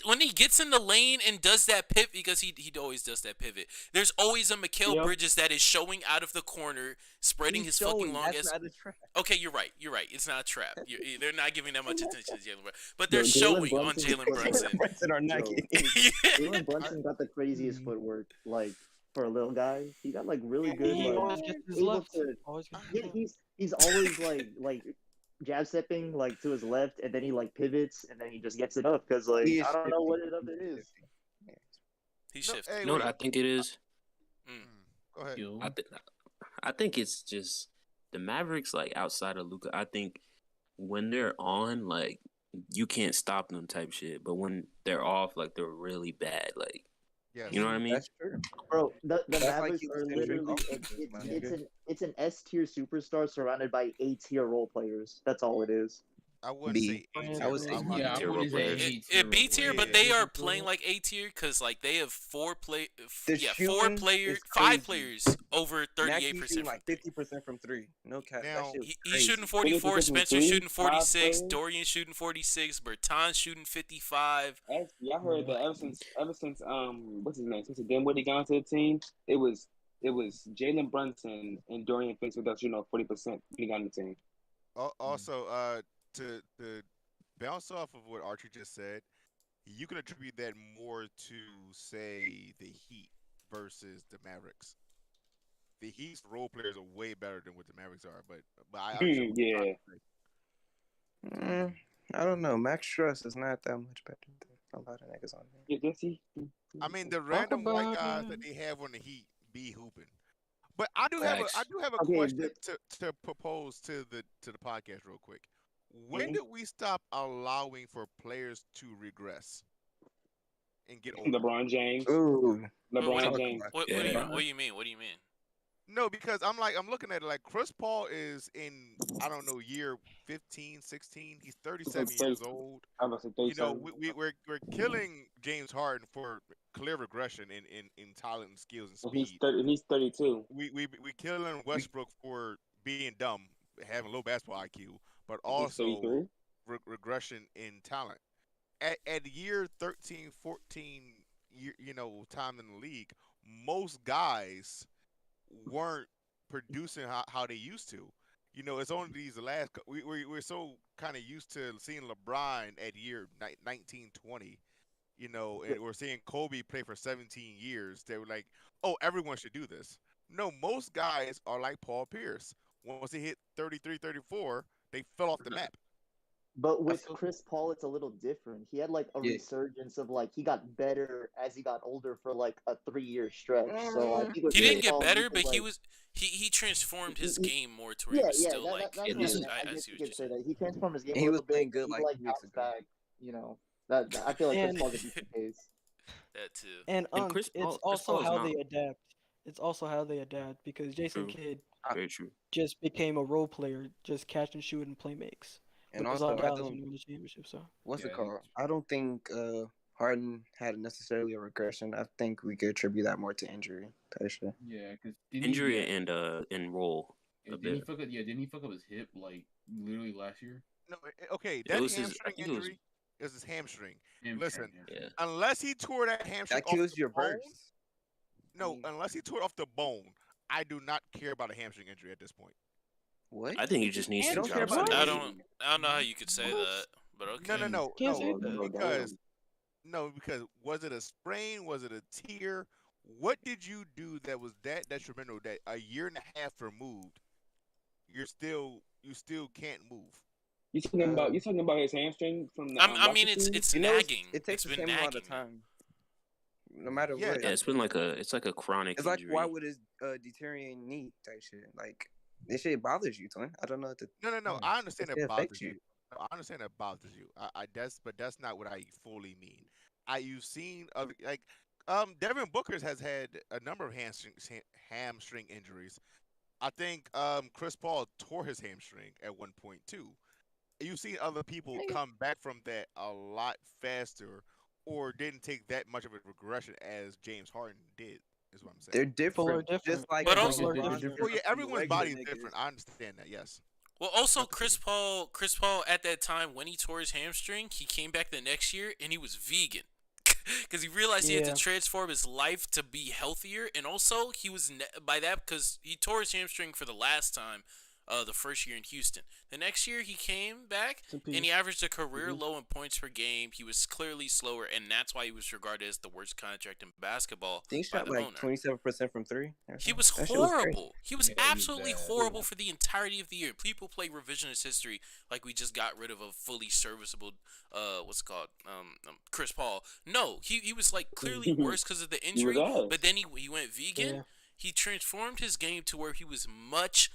When he gets in the lane and does that pivot, because he always does that pivot. There's always a Mikal Bridges that is showing out of the corner, spreading his fucking longest. Okay, you're right. It's not a trap. They're not giving that much attention to Jalen Brunson, but they're showing on Jalen Brunson. Jalen Brunson got the craziest footwork, like for a little guy. He got like really good. He always gets his left. He's always like jab stepping like to his left, and then he like pivots, and then he just gets it up because like I don't know what it is. He shifts. You know what I think it is? Go ahead. I think it's just the Mavericks, like outside of Luka. I think when they're on, like you can't stop them type shit. But when they're off, like they're really bad. Like you know what I mean? That's true, bro. The Mavericks are literally it's an S tier superstar surrounded by A tier role players. That's all it is. I wouldn't say A tier. I would say B tier, but they are playing like A tier because like they have 5 players over 38%. Like 50% from 3. No cap. Now, he's shooting 44. Spencer's shooting 46. Dorian's shooting 46. Bertan's shooting 55. Y'all heard that ever since what's his name? Since Dinwiddie got into the team, it was Jalen Brunson and Dorian Finney-Smith shooting 40% when he got on the team. Also, to bounce off of what Archie just said, you can attribute that more to, say, the Heat versus the Mavericks. The Heat's role players are way better than what the Mavericks are, but I I don't know. Max Struss is not that much better than a lot of niggas on here. Yes, he. I mean, the random white guys that they have on the Heat be hooping. But I do have a question to propose to the podcast real quick. When did we stop allowing for players to regress and get older? LeBron James. Ooh, LeBron James. What do you mean? What do you mean? No, because I'm looking at it like Chris Paul is in, I don't know, year 15, 16. He's 37 years old. I was say 37. We're killing James Harden for clear regression in talent and skills and speed. He's 32. We killing Westbrook for being dumb, having low basketball IQ, but also regression in talent. At year 13, 14, time in the league, most guys weren't producing how they used to. It's only these last. We're so kind of used to seeing LeBron at year 19, 20, and we're seeing Kobe play for 17 years. They were like, oh, everyone should do this. No, most guys are like Paul Pierce. Once they hit 33, 34, they fell off the map. But with Chris Paul, it's a little different. He had like a resurgence of like he got better as he got older for like a 3-year stretch. So I think he didn't get better, but he transformed his game more to where he was still like. I see what you're saying. He transformed his game. He was playing good like bounced back. That I feel like Chris Paul could be the case. That too. And it's also how they adapt. It's also how they adapt because Jason Kidd just became a role player, just catch and shoot and play makes. And also, what's it called? I don't think Harden had necessarily a regression. I think we could attribute that more to injury. Yeah, because injury and role. Didn't he fuck up his hip like literally last year? No, okay, that hamstring injury is his hamstring. Listen, unless he tore that hamstring, that kills your burst. No, unless he tore it off the bone, I do not care about a hamstring injury at this point. What? I think he just needs to drop. I don't know how you could say that, but okay. No. Because was it a sprain? Was it a tear? What did you do that was that detrimental that a year and a half removed, you still can't move? You talking about his hamstring from the? I mean, it's nagging. It takes the same amount of time. No matter what. Yeah, it's been like a chronic. It's injury. like why would his deteriorating knee type shit like. This shit bothers you, twin. I don't know. No. I understand it bothers you. I understand it bothers you. But that's not what I fully mean. You've seen Devin Booker has had a number of hamstring injuries. I think Chris Paul tore his hamstring at one point too. You've seen other people come back from that a lot faster, or didn't take that much of a regression as James Harden did. Is what I'm saying. They're different. Just like but also, everyone's body is different. I understand that. Yes. Well, also Chris Paul at that time when he tore his hamstring, he came back the next year and he was vegan because he realized he had to transform his life to be healthier, and also he was by that because he tore his hamstring for the last time. The first year in Houston. The next year he came back and he averaged a career low in points per game. He was clearly slower, and that's why he was regarded as the worst contract in basketball. He shot like 27% from three. He was horrible. He was absolutely horrible for the entirety of the year. People play revisionist history like we just got rid of a fully serviceable Chris Paul. No, he was like clearly worse because of the injury. But then he went vegan. Yeah. He transformed his game to where he was much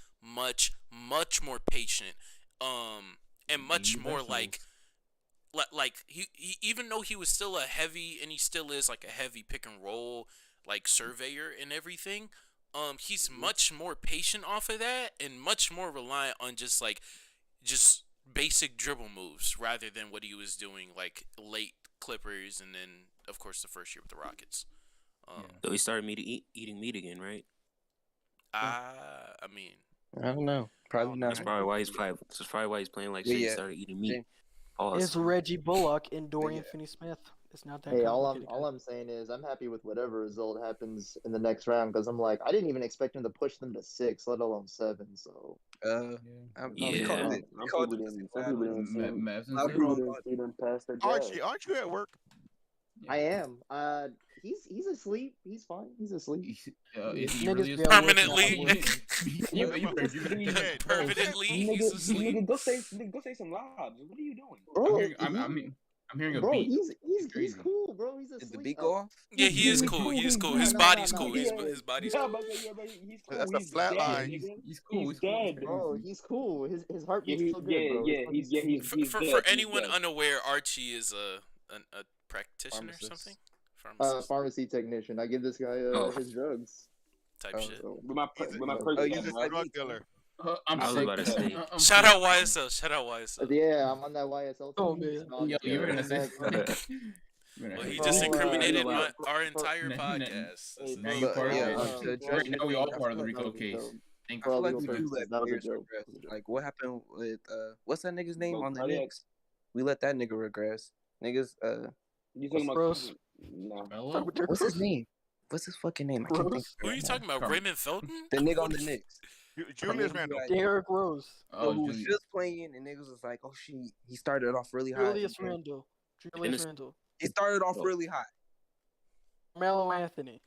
more patient, and much more like he even though he was still a heavy, and he still is like a heavy pick and roll like surveyor and everything, he's much more patient off of that and much more reliant on just basic dribble moves rather than what he was doing like late Clippers and then of course the first year with the Rockets. So he started eating meat again, right? I mean, I don't know. Probably not. That's probably why he's playing like shit. He started eating meat. It's Reggie Bullock and Dorian Finney-Smith. It's not that. Hey, all I'm saying is I'm happy with whatever result happens in the next round because I'm like I didn't even expect him to push them to 6, let alone 7. So Archie, aren't you at work? I am. he's asleep. He's fine. He's asleep. Is he Niggas really be asleep? Permanently. Permanently, he's asleep. Nigga, go say some lives. What are you doing? Bro, I'm hearing a bro, beat. he's cool, bro. He's asleep. Is the beat go off? Yeah, he is cool. He is cool. His body's cool. His body's cool. He's cool. That's a He's flat dead, line. nigga. He's cool. He's dead. Bro, he's cool. His heartbeat's still good, bro. He's For dead. anyone He's dead. unaware, Archie is a practitioner or something. Pharmacy technician. I give this guy his drugs. Type shit. With my He's a drug dealer. I'm I was sick. about to say. Shout out YSL. Shout out YSL. Yeah, I'm on that YSL. Oh, man. Yo, you were gonna say. Well, he just incriminated our entire podcast. Now you're part of Yeah, it. Right now we all part of the RICO case. I feel like we do let players regress. Like what happened with what's that nigga's name on the Knicks? We let that nigga regress. Niggas You talking about? Gross. No. what's his name? What's his fucking name? I can't think. Who are you talking about? Raymond Felton? The nigga on the Knicks. Julius Randle. Derrick Rose. Who was just playing and niggas was like, oh shit, he started off really hot. Julius Randle. He started off really hot. Carmelo Anthony.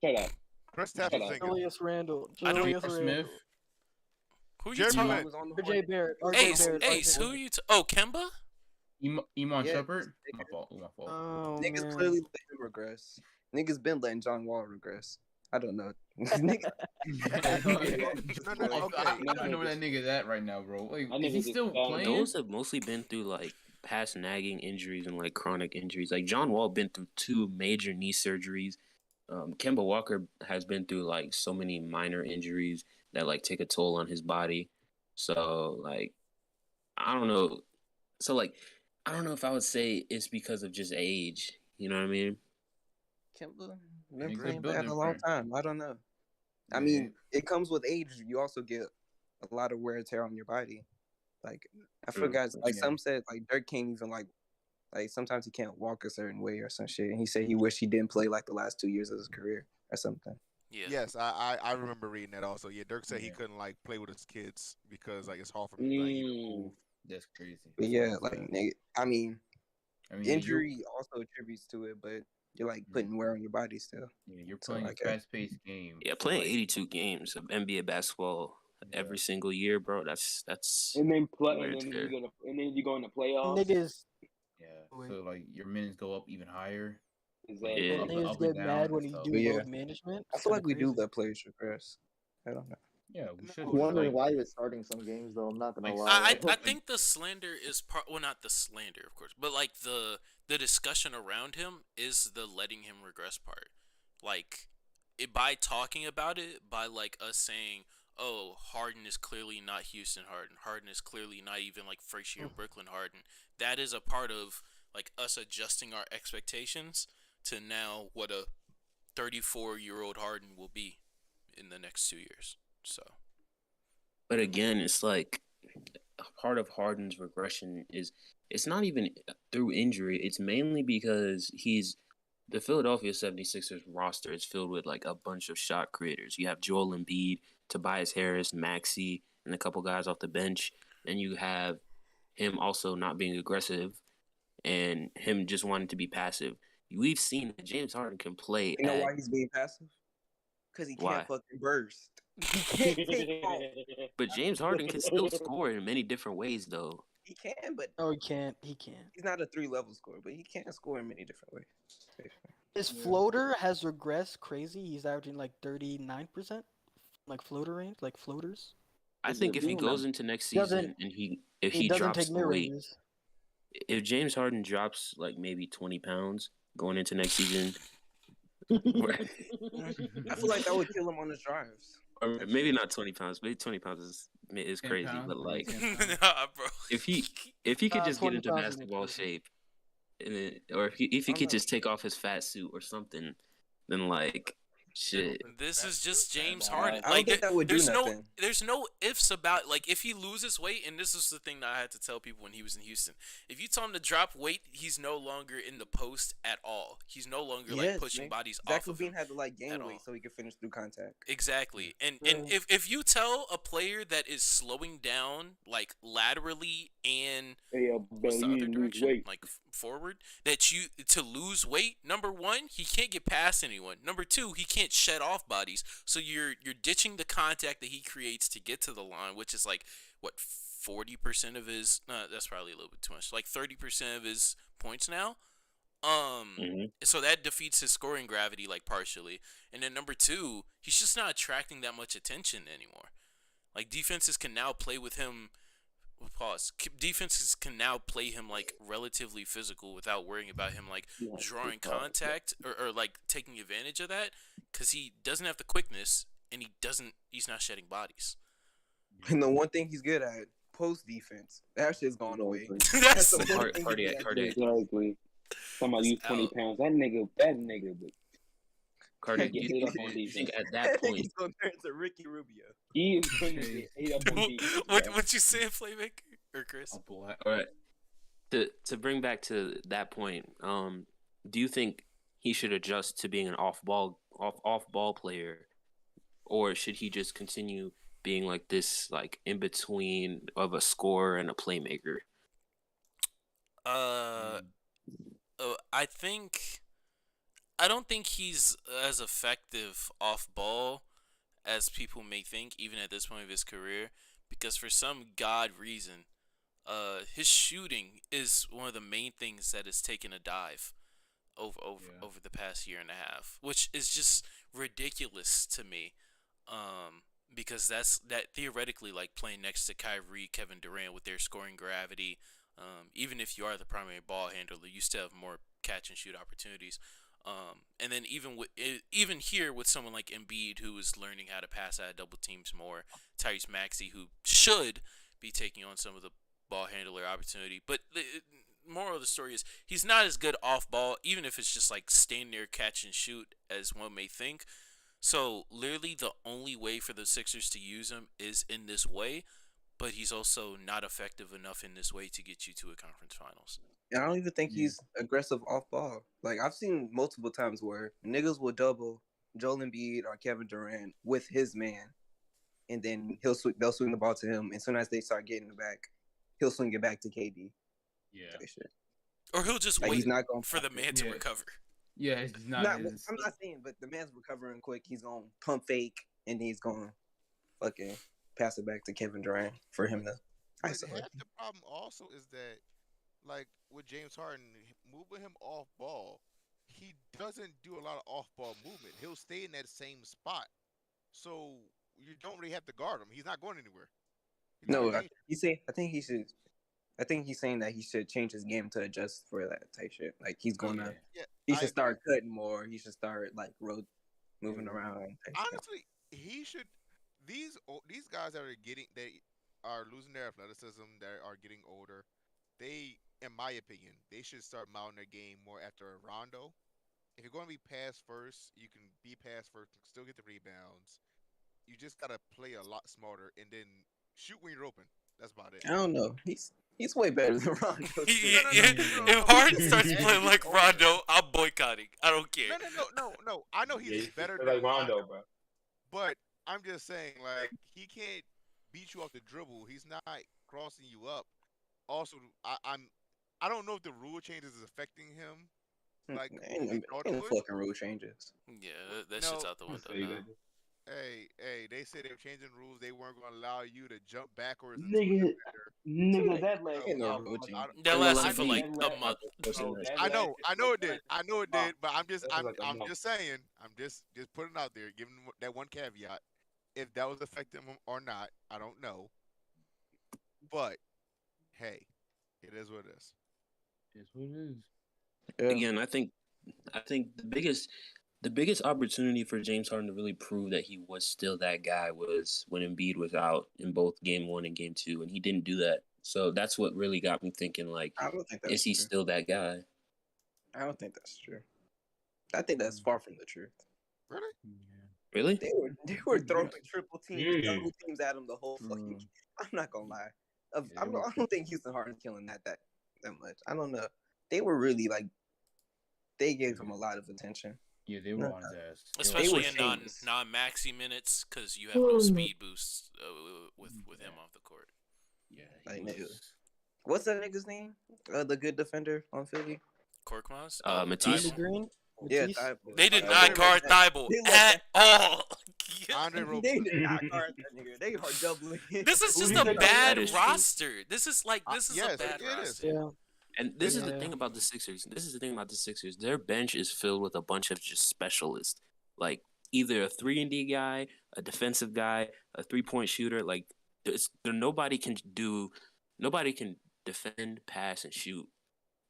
Shut up. Chris Stapleton. Julius Randle. I don't- Julius Randle. Smith. Who are you Jeremy talking Lin. about? RJ Barrett. Ace. Who are you? Oh, Kemba? Iman Yeah, Shumpert. My nigga. fault. Oh, Niggas man. clearly let him regress. Niggas been letting John Wall regress. I don't know. Nigga, I don't know where that nigga's at right now, bro. Like, is he still playing? Those have mostly been through like past nagging injuries and like chronic injuries. Like John Wall been through 2 major knee surgeries. Kemba Walker has been through like so many minor injuries that like take a toll on his body. So like, I don't know. So like, I don't know if I would say it's because of just age. You know what I mean? Kemba been playing bad a long time. I don't know. I mean, it comes with age. You also get a lot of wear and tear on your body. Like I forgot. Like some said, like Dirk can't even like sometimes he can't walk a certain way or some shit. And he said he wished he didn't play like the last 2 years of his career or something. Yeah. Yes, I remember reading that also. Yeah, Dirk said he couldn't like play with his kids because like it's hard for him to like, move. That's crazy. But yeah, like nigga, I mean injury also attributes to it, but you're like putting wear on your body still. Yeah, you're playing a fast-paced game. Yeah, playing 82 games of NBA basketball every single year, bro. That's and then you go in the playoffs. Niggas. Yeah. So like your minutes go up even higher. Exactly. Yeah. Niggas get mad when you do load management. I feel like we do let players regress. I don't know. Yeah, we should. I'm wondering why he was starting some games though. I'm not gonna lie. I think the slander is not the slander, of course, but like the discussion around him is the letting him regress part. Like by talking about it, by like us saying, oh, Harden is clearly not Houston Harden. Harden is clearly not even like first year Brooklyn Harden. That is a part of like us adjusting our expectations to now what a 34-year-old Harden will be in the next 2 years. So, but again, it's like part of Harden's regression is it's not even through injury. It's mainly because the Philadelphia 76ers roster is filled with like a bunch of shot creators. You have Joel Embiid, Tobias Harris, Maxey, and a couple guys off the bench. And you have him also not being aggressive and him just wanting to be passive. We've seen that James Harden can play. You know why he's being passive? Because he can't fucking burst. But James Harden can still score in many different ways, though. He can, but no, he can't. He can't. He's not a 3-level scorer, but he can score in many different ways. His floater has regressed crazy. He's averaging like 39%, like floater range, like floaters. I think if he goes into next season and if he drops weight, if James Harden drops like maybe 20 pounds going into next season, I feel like that would kill him on his drives. Or maybe not 20 pounds. Maybe 20 pounds is crazy, pounds, but like, nah, bro. if he could just get into basketball shape, or if he could just take off his fat suit or something, then like Shit. This is just James Harden. I don't think that would do nothing. There's no ifs about like if he loses weight, and this is the thing that I had to tell people when he was in Houston. If you tell him to drop weight, he's no longer in the post at all. He's no longer like pushing bodies off of him. Zach LaVine had to like gain weight so he could finish through contact. Exactly. And if you tell a player that is slowing down like laterally and what's the other direction? Like forward, that you to lose weight, number one, he can't get past anyone. Number two, he can't shed off bodies. So you're ditching the contact that he creates to get to the line, which is like what 40% of his that's probably a little bit too much. Like 30% of his points now. So that defeats his scoring gravity like partially. And then number two, he's just not attracting that much attention anymore. Like defenses can now play with him. Defenses can now play him like relatively physical without worrying about him like drawing contact or like taking advantage of that, because he doesn't have the quickness and he's not shedding bodies. And the one thing he's good at, post defense, that shit's gone away. That's the cardiac. Exactly. Somebody use 20 pounds. That nigga. But Cardiac. You think at that point he's gonna turn into Ricky Rubio? He is going to get ate up on defense. What you saying, Playmaker or Chris? All right. To bring back to that point, do you think he should adjust to being an off ball player, or should he just continue being like this, like in between of a scorer and a playmaker? I don't think he's as effective off ball as people may think, even at this point of his career, because for some god reason, his shooting is one of the main things that has taken a dive over the past year and a half, which is just ridiculous to me. Because that theoretically, like playing next to Kyrie, Kevin Durant with their scoring gravity, even if you are the primary ball handler, you still have more catch and shoot opportunities. And then even here with someone like Embiid, who is learning how to pass out of double teams more, Tyrese Maxey, who should be taking on some of the ball handler opportunity. But the moral of the story is he's not as good off ball, even if it's just like stand there, catch and shoot, as one may think. So literally the only way for the Sixers to use him is in this way, but he's also not effective enough in this way to get you to a conference finals. And I don't even think he's aggressive off ball. Like I've seen multiple times where niggas will double Joel Embiid or Kevin Durant with his man, and then they'll swing the ball to him. And as soon as they start getting it back, he'll swing it back to KD. Yeah. Or he'll just like, wait he's not going for the man to recover. Yeah, it's not. I'm not saying, but the man's recovering quick. He's gonna pump fake, and he's gonna fucking pass it back to Kevin Durant for him to isolate. The problem also is that, like with James Harden, moving him off ball, he doesn't do a lot of off ball movement. He'll stay in that same spot, so you don't really have to guard him. He's not going anywhere. I think he's saying that he should change his game to adjust for that type shit. Like he's gonna, he should start cutting more. He should start like moving around. Honestly, he should. These guys that are losing their athleticism, that are getting older, they, in my opinion, they should start mounting their game more after Rondo. If you're going to be pass first, you can be pass first, still get the rebounds. You just gotta play a lot smarter and then shoot when you're open. That's about it. I don't know. He's way better than Rondo. If Harden starts playing like Rondo, I'm boycotting. I don't care. No. I know he's better than like Rondo, bro. But I'm just saying, like, he can't beat you off the dribble. He's not crossing you up. Also, I don't know if the rule changes is affecting him. Like, ain't no fucking rule changes. Yeah, that shit's out the window now. Hey, they said they were changing rules. They weren't going to allow you to jump backwards. Nigga, that lasted for like a month. I know it did. But I'm just saying. I'm just putting it out there, giving that one caveat. If that was affecting him or not, I don't know. But hey, it is what it is. It's what it is. Yeah. Again, I think the biggest opportunity for James Harden to really prove that he was still that guy was when Embiid was out in both Game 1 and Game 2, and he didn't do that. So that's what really got me thinking, like, is he still that guy? I don't think that's true. I think that's far from the truth. Really? Really? They were throwing triple teams, double teams at him the whole fucking. I'm not gonna lie. I don't think Houston Harden's killing that much. I don't know. They were really like. They gave him a lot of attention. Yeah, they were on his ass. Especially in non-maxi minutes, because you have no speed boosts with him off the court. Yeah. What's that nigga's name? The good defender on Philly? Korkmaz? Matisse? Green? Yeah, they did not guard Thibault at all. They did not guard that nigga. They are doubling. This is just a bad roster. This is a bad roster. Yeah. And this is the thing about the Sixers. Their bench is filled with a bunch of just specialists. Like either a 3-and-D guy, a defensive guy, a 3-point shooter. Like nobody can defend, pass, and shoot.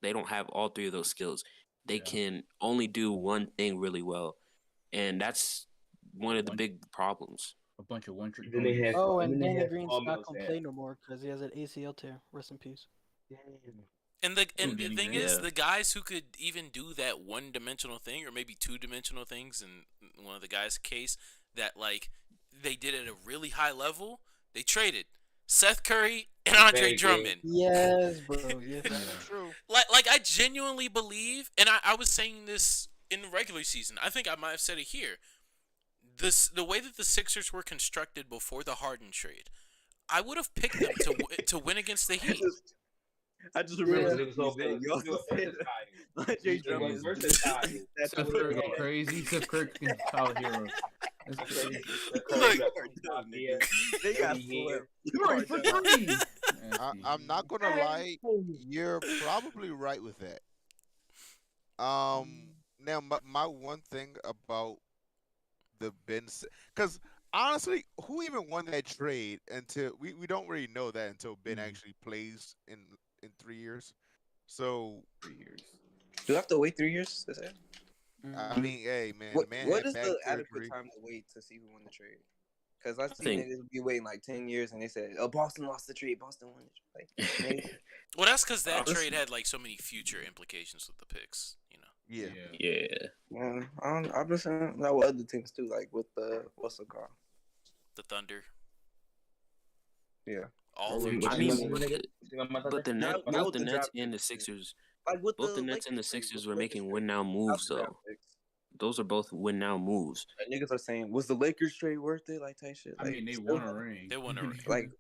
They don't have all three of those skills. They can only do one thing really well. And that's one of the big problems. A bunch of one-trick. And Danny Green's not gonna play no more because he has an ACL tear. Rest in peace. And the thing is, the guys who could even do that one-dimensional thing, or maybe two-dimensional things, in one of the guys' case, that like they did at a really high level, they traded Seth Curry and Andre Drummond. Yes, bro. Yes, true. Like I genuinely believe, and I was saying this in the regular season. I think I might have said it here. The way that the Sixers were constructed before the Harden trade, I would have picked them to win against the Heat. I just remember it was so good. Andre Drummond is versatile. Seth Curry go crazy. Seth Curry can power hero. Look, they got swept. I'm not gonna lie. You're probably right with that. Now my one thing about the Ben, because honestly, who even won that trade until we don't really know that until Ben actually plays in 3 years. So 3 years. Do you have to wait 3 years? Is that? I mean, hey man, what is the adequate time to wait to see who won the trade? Because I've seen niggas be waiting like 10 years, and they said, "Oh, Boston lost the trade. Boston won it." Like, well, that's because that trade had like so many future implications with the picks. You know. Yeah. I'm just saying that with other teams too, like with the what's it called? The Thunder. Yeah. All I mean, but the Nets and the Sixers, like both the Nets and the Sixers were making win now moves though. Those are both win now moves. Niggas are saying, was the Lakers trade worth it? Like type shit. Like, I mean, they won a ring. They won a ring. Like,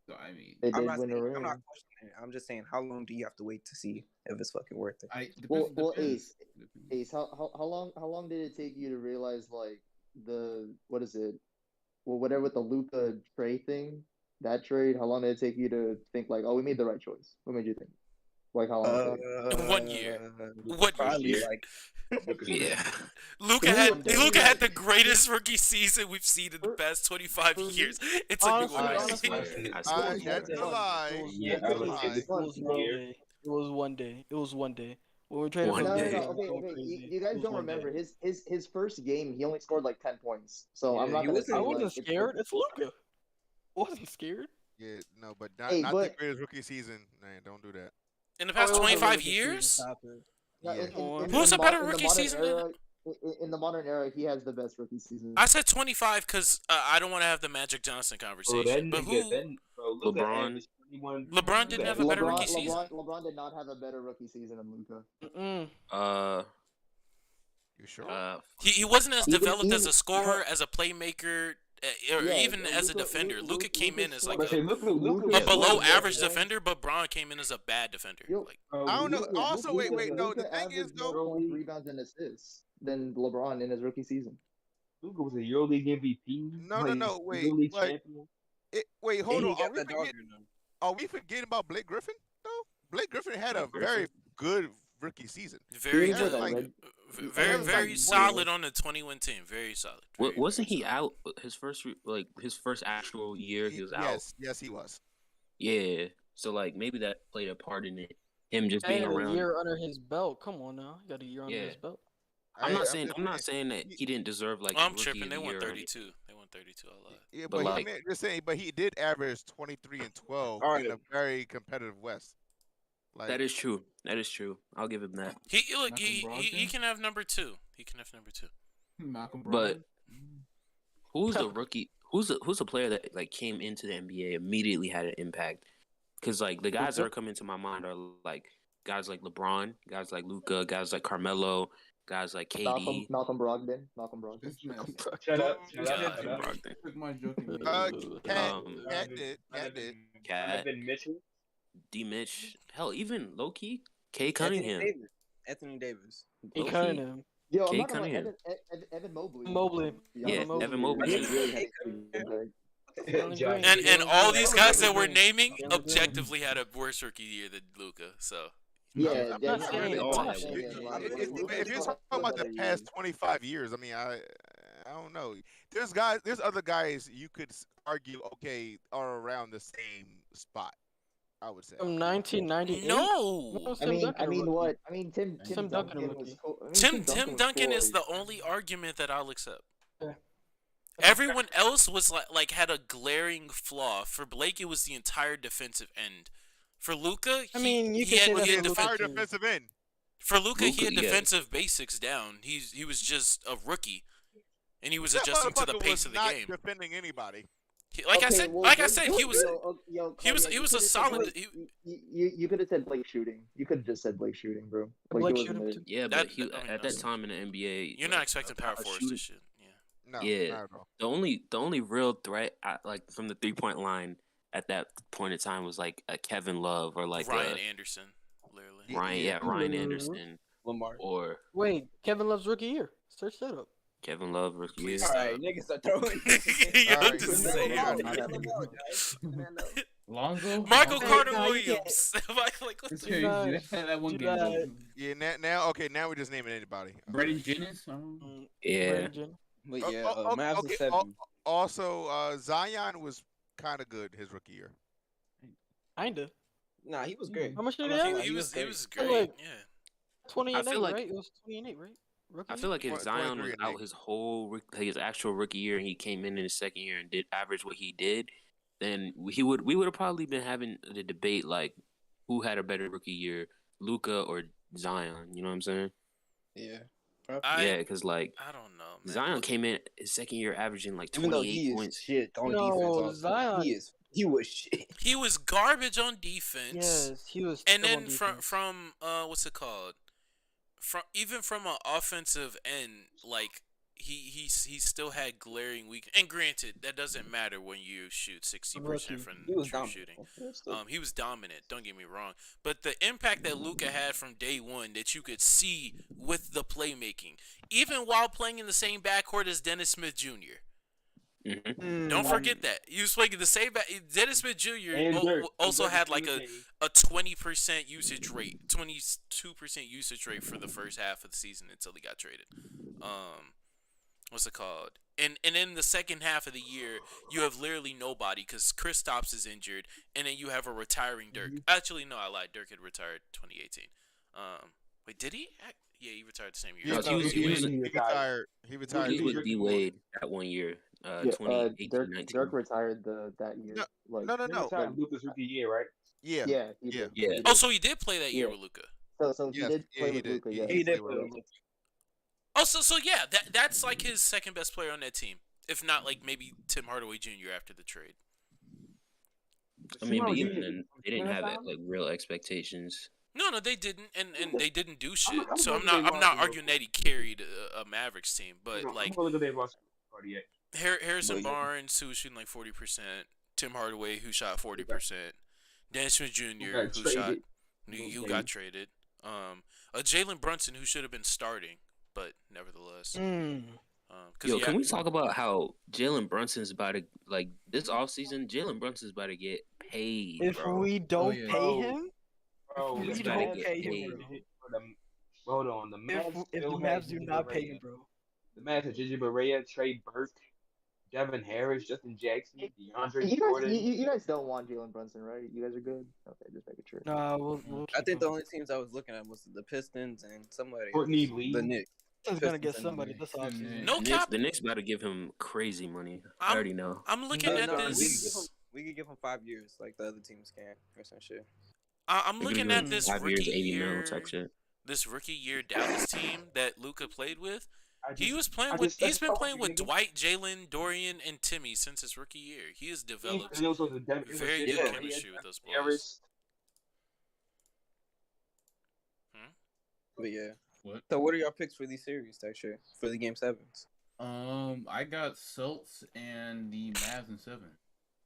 so, I mean, they did win a ring. I'm not questioning it. I'm just saying, how long do you have to wait to see if it's fucking worth it? Well, Ace, how long did it take you to realize like whatever with the Luka trade thing? That trade, how long did it take you to think like, oh, we made the right choice? What made you think? Like how long? 1 year. What year? Like, yeah. Luka had the greatest rookie season we've seen in the past 25 years. It's a honestly, that's a lie. It was 1 day. It was 1 day. When we traded Okay. You guys don't remember his first game. He only scored like 10 points. So I'm not. I wasn't scared. It's Luka. I wasn't scared. Yeah, no, but not the greatest rookie season. Man, don't do that. In the past 25 years? Who's a better rookie season? In the modern era, he has the best rookie season. I said 25 because I don't want to have the Magic Johnson conversation. But who? LeBron. LeBron didn't have a better rookie season. LeBron did not have a better rookie season than Luka. You sure? He wasn't as developed as a scorer, as a playmaker, or even as a defender. Luka came in as like a below average defender, but Bron came in as a bad defender. Like, I don't know. Also, wait. No, the thing is, though, rebounds and assists than LeBron in his rookie season. Luka was a EuroLeague MVP. No. Wait, hold on. Are we forgetting about Blake Griffin? No, Blake Griffin had a very good rookie season. Very good. Very solid on the 20-win team. Very solid. Wasn't he out his first actual year? He was out. Yes, he was. Yeah. So like maybe that played a part in it. Him just being around. A year under his belt. Come on now, he got a year under his belt. I'm not saying that he didn't deserve like. I'm tripping. They won 32. They won 32 a lot. Yeah, but he did average 23 and 12 in a very competitive West. Like, that is true. I'll give him that. He can have number 2. He can have number 2. Malcolm But Brogdon. who's the rookie? Who's a player that like came into the NBA immediately had an impact? Because like the guys that are coming to my mind are like guys like LeBron, guys like Luka, guys like Carmelo, guys like KD. Malcolm Brogdon. Malcolm Brogdon. This man Shut up. Brogdon. took my joke and made Cat Um, did. Cat, Donovan Mitchell. D. Mitch, hell, even low key, K. Cunningham. Anthony Davis. He Low-key. Cunningham. Yo, I'm Kate not gonna lie, Cunningham. Evan Mobley. Mobley. Yeah, Evan Mobley. He really had a good Jalen Josh. Green. And all these guys that we're Jalen naming Green. objectively had a worse rookie year than Luka. So Yeah, I'm not saying really it all was. had one. If you're talking about the past 25 years, I mean, I don't know. There's other guys you could argue, okay, are around the same spot. I would say. From 1998. no. Tim Duncan Duncan rookie. was cool. Tim Duncan is the only argument that I'll accept. Everyone else was like had a glaring flaw. For Blake, it was the entire defensive end. For Luka, you can say that The entire defensive end. For Luka, he had yeah. defensive basics down. He was just a rookie, and he was adjusting to the motherfucker pace was of the not game. Defending anybody. Like I said, he was a solid. You could have said Blake shooting. You could have just said Blake shooting, bro. Blake he wasn't shooting. Yeah, That- but he, that- at that time in the NBA, You're not expecting power forwards to shoot. Yeah. No, Yeah. not at all. The only real threat, like from the 3-point line at that point in time, was like a Kevin Love or like Ryan Anderson, literally. Ryan Anderson, Lamar. or Wait, Kevin Love's rookie year. Search that up. Kevin Love rookie year. Please All right, niggas are throwing. Yo, Alright, just no, say no, it. Lonzo. Michael Hey, Carter nah, you Williams. Like, what's It's the- crazy. not- That one do game. not- though. Yeah, now we're just naming anybody. Brandon Jennings. Yeah, Brandon. But yeah, Oh, Mavs okay, is 7. Also, Zion was kind of good his rookie year. Kinda. Nah, he was great. How much did I'm he not have? saying He was Like, great. Yeah. 28, I feel like- right? It was 28, right? Rookie I feel like if 23 Zion was and out 8. his actual rookie year and he came in his second year and did average what he did, then we would have probably been having the debate like who had a better rookie year, Luka or Zion. You know what I'm saying? Yeah. Yeah, because like I don't know, man. Zion came in his second year averaging like Even though 28 he is points. shit on No, defense. Also. Zion- He was shit. He was garbage on defense. Yes, he was. And terrible then on defense. from what's it called? From an offensive end, like he still had glaring weak. And granted, that doesn't matter when you shoot 60% from He was true dominant. shooting. He was dominant. Don't get me wrong, but the impact that Luka had from day one, that you could see with the playmaking, even while playing in the same backcourt as Dennis Smith Jr. Don't forget that he was playing in the same Dennis Smith Jr. Also had like a 20% usage rate, 22% usage rate for the first half of the season until he got traded. What's it called? And in the second half of the year, you have literally nobody because Kristaps is injured, and then you have a retiring Dirk. Actually, no, I lied. Dirk had retired 2018. Wait, did he? Yeah, he retired the same year. He retired. He retired. He was with D Wade that one year, 2018-19. Dirk retired that year. No. Retired Luka's rookie year, right? Yeah. He did. Yeah. Oh, so he did play that year Yeah. with Luka. So he did play with Luka. Yeah, He did. Play with Luka. Oh, so yeah, that's like his second best player on that team, if not like maybe Tim Hardaway Jr. after the trade. I mean, but even then, they didn't have like real expectations. No, they didn't, and they didn't do shit. So I'm not arguing that he carried a Mavericks team, but like Harrison Barnes, who was shooting like 40%, Tim Hardaway, who shot 40%, Dennis Smith Jr., who got traded, a Jalen Brunson, who should have been starting, but nevertheless. Can we talk about how Jalen Brunson's about to like this offseason? Jalen Brunson's about to get paid. If bro. we don't pay him, Bro, we He's don't gotta get pay paid. him, bro. Hold on, the Mavs If the still Mavs have do Gigi not pay Barea. him, bro. The Mavs have Gigi Barea, Trey Burke, Devin Harris, Justin Jackson, DeAndre You Jordan. guys don't want Jalen Brunson, right? You guys are good. Okay, just making sure. Nah, we'll I keep think the him. only teams I was looking at was the Pistons and somebody. Courtney else. Lee. The Knicks. He's gonna get Pistons and somebody the this offseason. No The cap. Knicks about to give him crazy money. I already know. I'm looking at this. We could give him 5 years, like the other teams can, or some shit. I'm They're looking gonna at give this him 5 years, rookie 80 mil year, type shit. this rookie year Dallas team that Luka played with. He's been playing with Dwight, Jalen, Dorian, and Timmy since his rookie year. He has developed very good chemistry with those boys. But yeah. What? So what are your picks for these series, that shit? For the game 7s? I got Celtics and the Mavs in 7.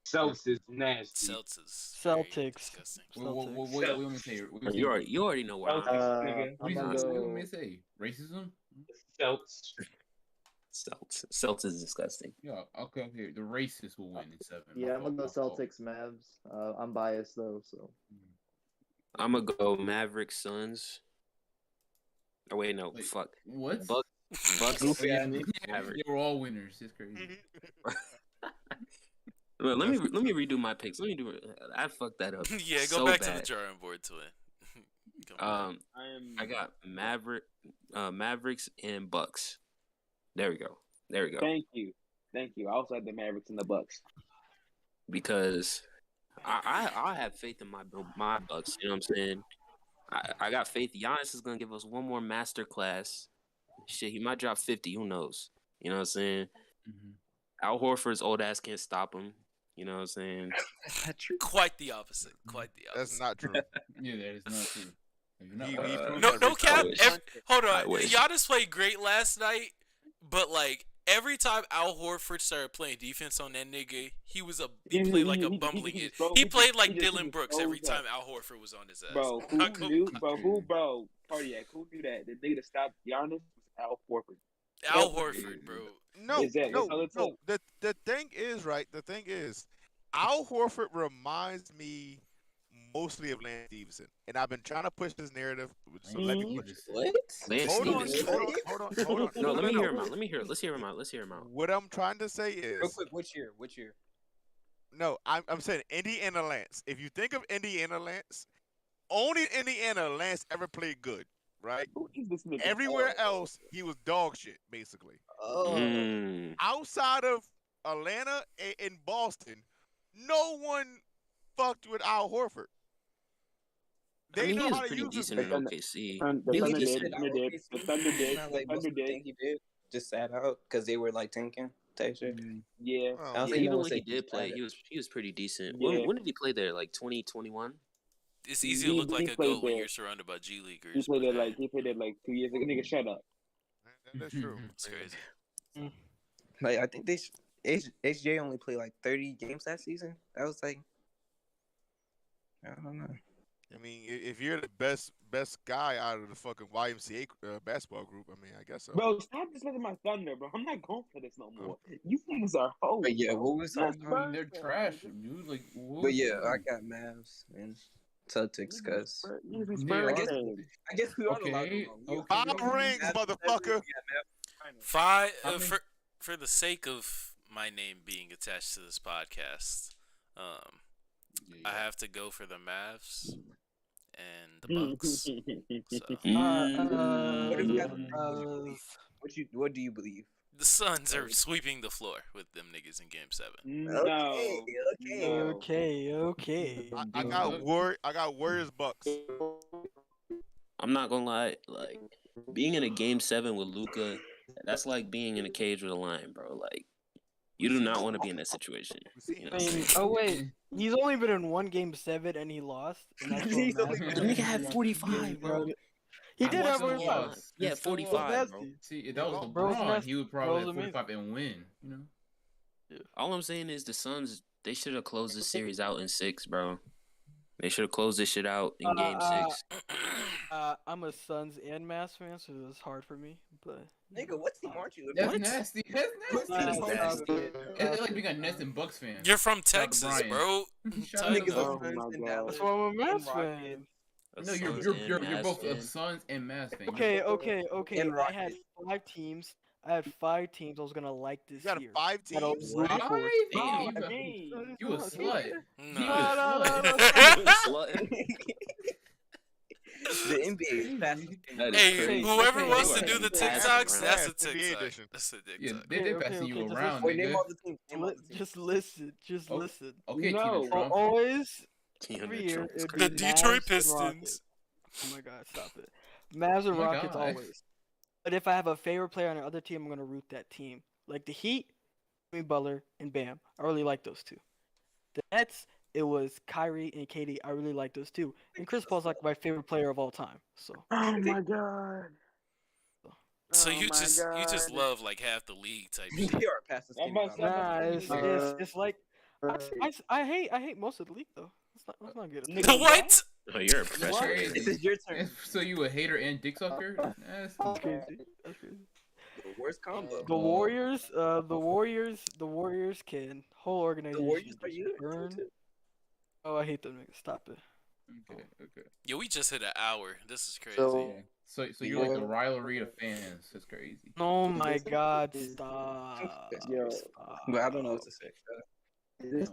Celtics is nasty. Celtics. What do you want me to say? You already know where I'm at. What do you want me to say? Racism? Celtics is disgusting. Yeah, okay. The racists will win in 7. Yeah, I'm gonna go Celtics, Mavs. I'm biased though, so. I'm gonna go Mavericks, Suns. Oh wait, no, fuck. What? Bucks. You're all winners. It's crazy. Well, let me redo my picks. I fucked that up. Yeah, go so back bad. to the drawing board to it. I got Mavericks and Bucks. There we go. Thank you. I also had the Mavericks and the Bucks. Because I have faith in my Bucks. You know what I'm saying? I got faith. Giannis is gonna give us one more master class. Shit, he might drop 50. Who knows? You know what I'm saying? Mm-hmm. Al Horford's old ass can't stop him. You know what I'm saying? That's not true. Quite the opposite. That's not true. Yeah, that is not true. No cap. Hold on. Giannis played great last night, but like every time Al Horford started playing defense on that nigga, he played like a bumbling idiot. He played like Dylan Brooks every time Al Horford was on his ass. Bro, who knew? Cardiac, who knew that? The nigga that stopped Giannis was Al Horford. Al Horford, bro. No. The thing is, right? The thing is, Al Horford reminds me mostly of Lance Stevenson, and I've been trying to push this narrative. So let me push this. What? Hold on. No, let me hear him out. Let's hear him out. What I'm trying to say is, real quick, which year? No, I'm saying Indiana Lance. If you think of Indiana Lance, only Indiana Lance ever played good, right? Everywhere else, he was dog shit, basically. Outside of Atlanta and Boston, no one fucked with Al Horford. They know how to use this. The OKC. The Thunder did. Just sat out because they were like tanking type shit. Yeah. Even when he did play, he was pretty decent. Yeah. When did he play there? Like 2021? It's easy to look like a goat when you're surrounded by G Leaguers. He played there like 2 years ago. Nigga, shut up. That's true. It's crazy. Like I think HJ only played like 30 games that season. That was like, I don't know. I mean, if you're the best guy out of the fucking YMCA basketball group, I mean, I guess so. Bro, stop disrespecting my Thunder, bro. I'm not going for this no more. You niggas are hoes. But yeah, what was I mean, they're trash, dude. Like, but yeah, I got Mavs and Celtics because I guess we are allowed. 5 rings, motherfucker. For the sake of my name being attached to this podcast, I have to go for the Mavs and the Bucks. What do you believe? The Suns are sweeping the floor with them niggas in Game 7. Okay. I got Warriors Bucks. I'm not gonna lie, like being in a Game 7 with Luka, that's like being in a cage with a lion, bro. Like you do not want to be in that situation. You know wait, he's only been in one Game 7 and he lost. And that's the nigga had 45, bro. He did have 45. Yeah, 45, bro. See, if that was LeBron, he would probably have 45 and win. You know. Yeah. All I'm saying is the Suns. They should have closed this series out in 6, bro. They should have closed this shit out in Game 6. I'm a Suns and Mavs fan, so it's hard for me. But nigga, what team aren't you? That's nasty. That's nasty. It's like being a Nets and Bucks fan. You're from Texas, bro. That's why I'm a Mavs fan. No, you're both a Suns and Mavs fan. Okay. I had 5 teams. I was gonna like this year. You got 5 teams? You a slut. No. The NBA is fascinating. Hey, whoever wants to do the TikToks, that's a TikTok. That's a TikTok. Yeah, they're passing you around. Wait, name all the teams. Just listen. Okay, no, always. Every year, the Detroit Pistons. Oh my God, stop it. Mavs and Rockets always. But if I have a favorite player on another team, I'm gonna root that team. Like the Heat, Jimmy Butler and Bam. I really like those two. The Nets, it was Kyrie and Katie. I really like those two. And Chris Paul's like my favorite player of all time. So. Oh my god. So you just love like half the league type shit. You are past Nah, it's like I hate most of the league though. Let's not get it. What? Oh, you're a professional. This is your turn. So you a hater and dick sucker? That's crazy. That's crazy. The worst combo. The Warriors can whole organization. The Warriors are you? Burn. Oh, I hate them niggas. Stop it. Okay. Yo, we just hit an hour. This is crazy. So you're like the rivalry of fans. That's crazy. Oh my god, stop. But I don't know what to say. Is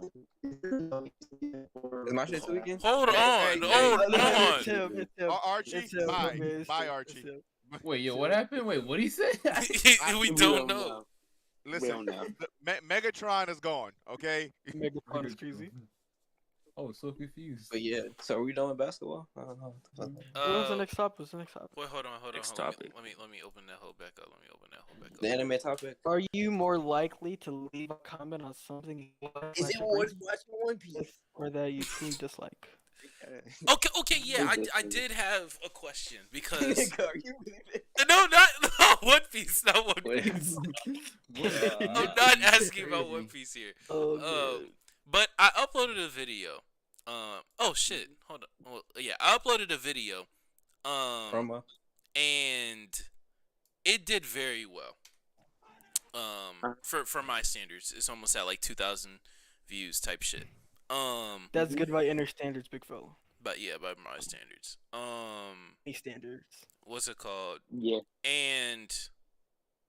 my shit too again? Hold on. Archie, bye, Archie. Wait, yo, what happened? Wait, what he said? We don't know. Listen, Megatron is gone. Okay. Megatron is crazy. Oh, so confused. But yeah, so are we done with basketball? I don't know. What's the next topic? Wait, hold on. Next topic. Let me open that whole back up. The anime topic. Are you more likely to leave a comment on something Is it worth watching One Piece or that you truly dislike? Okay, yeah, I did have a question because Are you not One Piece, not One Piece. I'm not asking about One Piece here. But I uploaded a video. Oh shit, hold on. Well, yeah, I uploaded a video. Promo. And it did very well. For my standards, it's almost at like 2,000 views type shit. That's good by inner standards, big fella. But yeah, by my standards. Standards. What's it called? Yeah. And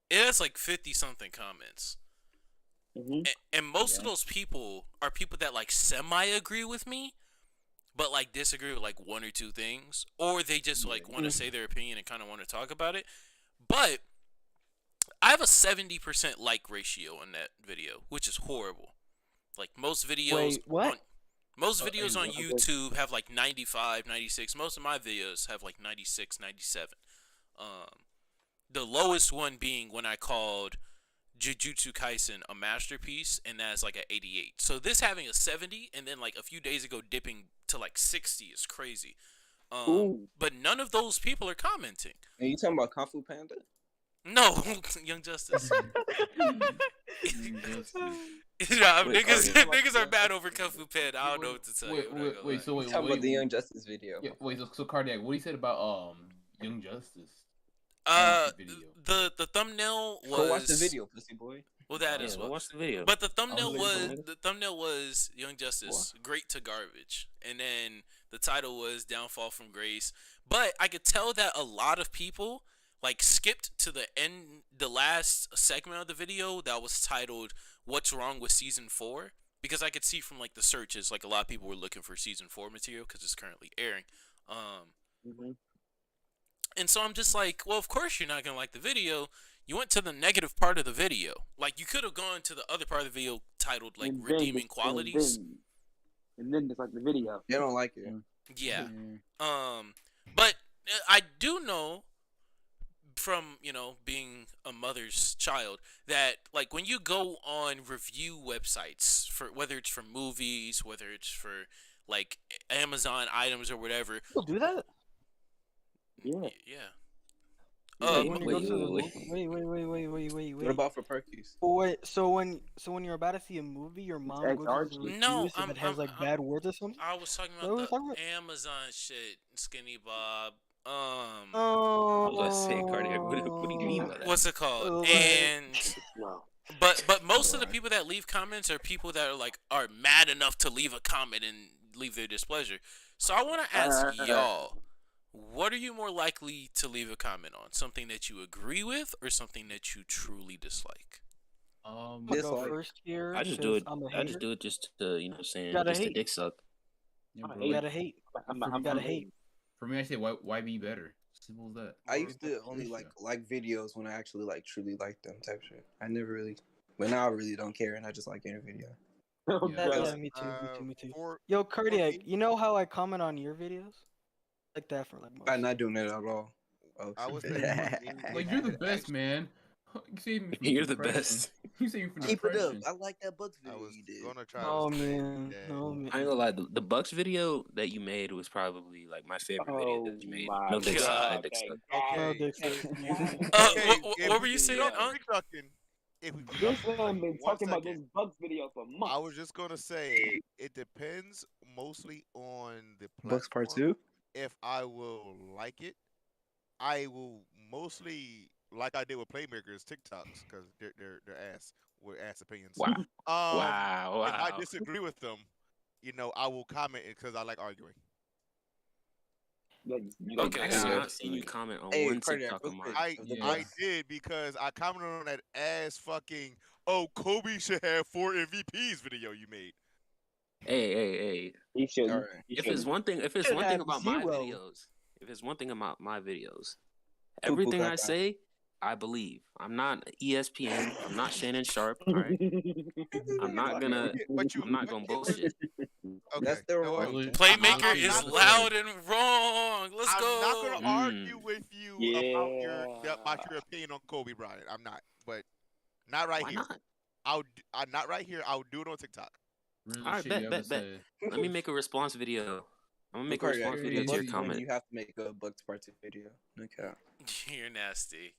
it has like 50 something comments. Mm-hmm. And most of those people are people that like semi agree with me, but like disagree with like one or two things, or they just like want to say their opinion and kind of want to talk about it. But I have a 70% like ratio on that video, which is horrible. Like most videos. Wait, what? Most videos on YouTube have like 95, 96. Most of my videos have like 96, 97. The lowest one being when I called Jujutsu Kaisen a masterpiece, and that's like an 88. So this having a 70, and then like a few days ago dipping to like 60 is crazy. But none of those people are commenting. Are you talking about Kung Fu Panda? No, Young Justice. Niggas are bad over Kung Fu Panda. I don't know what to tell you. Wait. Talking about the Young Justice video. Yeah, wait, so Cardiac, what he said about Young Justice? The thumbnail was. Go watch the video, pussy boy. Well, that is what. Watch the video. But the thumbnail was Young Justice, great to garbage, and then the title was Downfall from Grace. But I could tell that a lot of people like skipped to the end, the last segment of the video that was titled "What's Wrong with Season 4?" Because I could see from like the searches, like a lot of people were looking for Season 4 material because it's currently airing. And so I'm just like, well, of course you're not gonna like the video. You went to the negative part of the video. Like you could have gone to the other part of the video titled like redeeming qualities. And then it's like the video. They don't like it. Yeah. But I do know from, being a mother's child that like when you go on review websites for whether it's for movies, whether it's for like Amazon items or whatever. People do that? Yeah. Yeah. Wait. What about for Perkies? Wait, so when you're about to see a movie, your mom goes to reviews if it has like bad words or something? I was talking about the Amazon shit, Skinny Bob. I was gonna say, Cardiac, what do you mean by that? What's it called? And but most of the people that leave comments are people that are mad enough to leave a comment and leave their displeasure. So I want to ask y'all, what are you more likely to leave a comment on? Something that you agree with or something that you truly dislike? First here. I just do it. I just do it just to, just to dick suck. You gotta hate. You gotta hate. For me, I say why be better? Simple as that. I used to only like videos when I actually like truly like them type shit. I never really, but now I really don't care and I just like any video. Yeah, me too. Yo, Cardiac, you know how I comment on your videos? Like that for like months. I'm not doing it at all. Oh, I would say for me, Like you're the best, man. You saved me from You're the depression. best. You saved me from keep it up. depression. I like that Bucks I video was you did. gonna try Oh to say man, that. no man. I ain't gonna lie, the Bucks video that you made was probably like my favorite video that you made. my No dick suck, no God, dick suck. No Okay. dick sucks. What were you saying, If we This like, man been 1 talking about this second. Bucks video for months. I was just gonna say it depends mostly on the Bucks Part platform. 2. If I will like it, I will mostly like I did with Playmakers TikToks because they're ass with ass opinions. Wow. If I Wow. disagree with them, I will comment it because I like arguing. Okay, I have not seen you comment on one TikTok of mine. I did because I commented on that ass fucking Kobe should have 4 MVPs video you made. Hey. He should. All right. If it's one thing about my videos, everything I say, I believe. I'm not ESPN. I'm not Shannon Sharp. All right. I'm not gonna bullshit. Okay. That's the wrong. Playmaker is loud and wrong. Let's go. I'm not gonna argue with you about your opinion on Kobe Bryant. I'm not, but not right Why here. not? I'm not right here. I'll do it on TikTok. All right, bet. Let me make a response video. I'm gonna make a response video to your comment. You have to make a Bucks Part 2 video. Okay. You're nasty.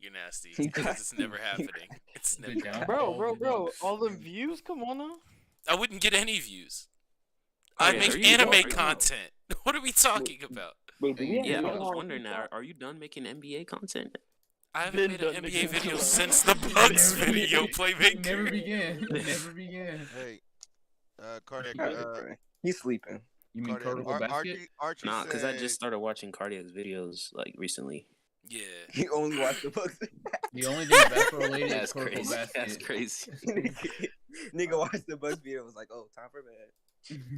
Because it's never happening. It's never happening. Bro. All the views? Come on now. I wouldn't get any views. I make anime content. What are we talking about? Yeah, I was wondering now. Are you done making NBA content? I haven't made an NBA video since the Bucks video, Playmaker. Never began. Hey, Cardiac. He's sleeping. You mean Cardiac Basket? Archie Nah, because I just started watching Cardiac's videos like recently. Yeah. He only watched the Bucks. The only thing that's related is Cardiac Basket. That's crazy. Nigga watched the Bucks video. Was like, oh, time for bed.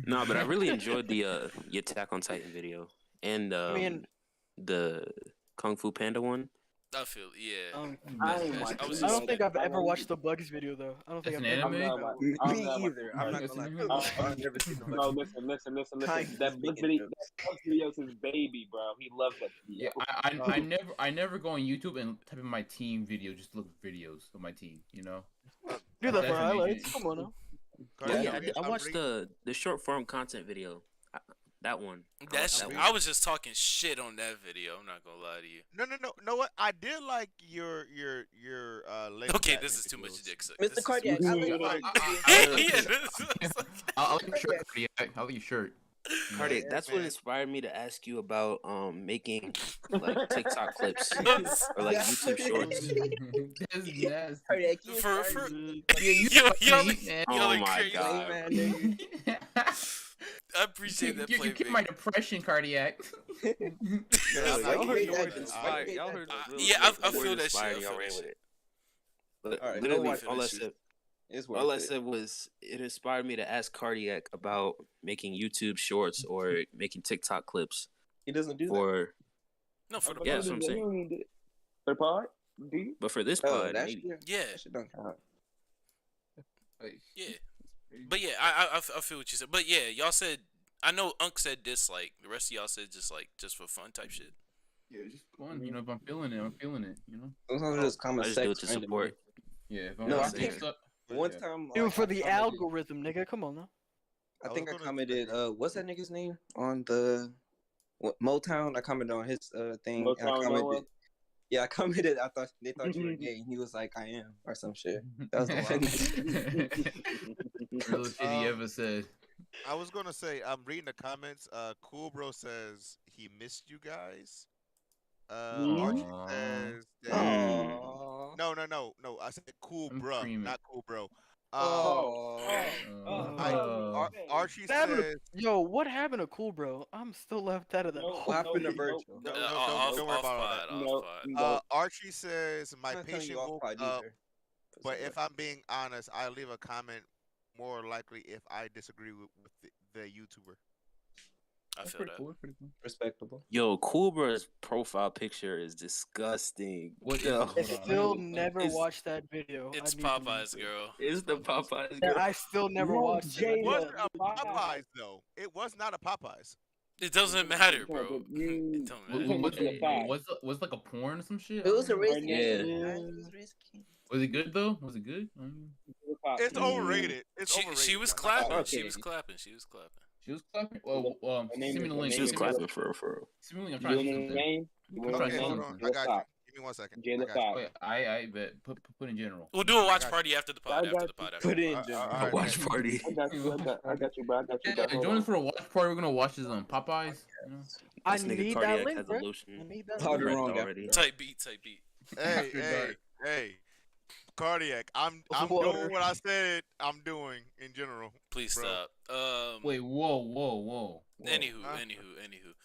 No, but I really enjoyed the Attack on Titan video and the Kung Fu Panda one. I feel, yeah. I don't think I've ever watched the Bugs video though. I don't think I've ever. Me either. I'm not gonna lie. I've never seen the No, listen. That Bugs video is his baby, bro. He loves that video. Yeah, I never go on YouTube and type in my team video just to look at videos of my team. Do that for highlights. Come on now. Yeah, I watched the short form content video. That one. I was just talking shit on that video. I'm not gonna lie to you. No. What I did like your okay, this is too much dick suck. Mr. Cardiac, I I'll let you shirt. I'll let you shirt. Cardiac, that's what inspired me to ask you about making like TikTok clips or like YouTube shorts. Cardiac, oh my god. I appreciate that. You keep my depression, Cardiac. Y'all heard I feel that shit. But literally, all I said was it inspired me to ask Cardiac about making YouTube shorts or making TikTok clips. He doesn't do that. No, for the yeah, that's what I'm saying. For the pod? But for this pod, yeah. That shit don't count. Yeah. But yeah, I feel what you said. But yeah, y'all said, I know Unc said dislike. The rest of y'all said just for fun type shit. Yeah, just fun. If I'm feeling it, I'm feeling it. Sometimes just comment I just do it to support. Yeah. I think one time. Do it for the algorithm, nigga. Come on now. I think I commented. What's that nigga's name on the Motown? I commented on his thing. Motown. Yeah, I commented. They thought you were gay. And he was like, "I am," or some shit. That was the real shit he ever said. I was gonna say, I'm reading the comments. Cool Bro says he missed you guys. Archie says that... No. I said Cool Bro, not Cool Bro. Archie says, "Yo, what happened to Cool Bro? I'm still left out of that." What happened to Virgil? Don't worry about all that. Archie says my patient woke up, but if I'm being honest, I leave a comment more likely if I disagree with the YouTuber. I feel that. Cool. Respectable. Yo, Coolbra's profile picture is disgusting. I still never watched that video. It's Popeye's girl. It's the Popeye's girl. I still never watched it. It wasn't a Popeyes though. It was not a Popeyes. It doesn't matter, You bro. talking- It you don't you matter. talking about the five. Was like a porn or some shit? It was a Right risky. now, Yeah. It was risky. Was it good though? Was it good? It's overrated. It's overrated. She was Not clapping. bad. She Okay. was clapping. She was clapping. She was clapping. Well, Her name send me is- the her link. She name was is Send me- clapping for real, for real. send me the link. I'm You trying to know see the something. name? You want trying the to Okay, see hold name? on. something. I got Jayla you. Five. Give me 1 second. I Jayla got you. Five. Oh, yeah, I bet. Put in general. We'll do a watch got party after the I pod. got After the you. pod. After Put the it in pod. general. A watch party. I got you. I got you, bro. I got you, bro. Yeah, Hold join us on. for a watch party. We're gonna watch this on Popeyes. You know? I This nigga need that Cardiac link, has a bro. I lotion need that Called it link. prepped wrong already. Type beat. Hey, After hey, dark. hey. Cardiac. I'm Water. doing what I said I'm doing in general. Please Bro. stop. Wait, whoa. Anywho.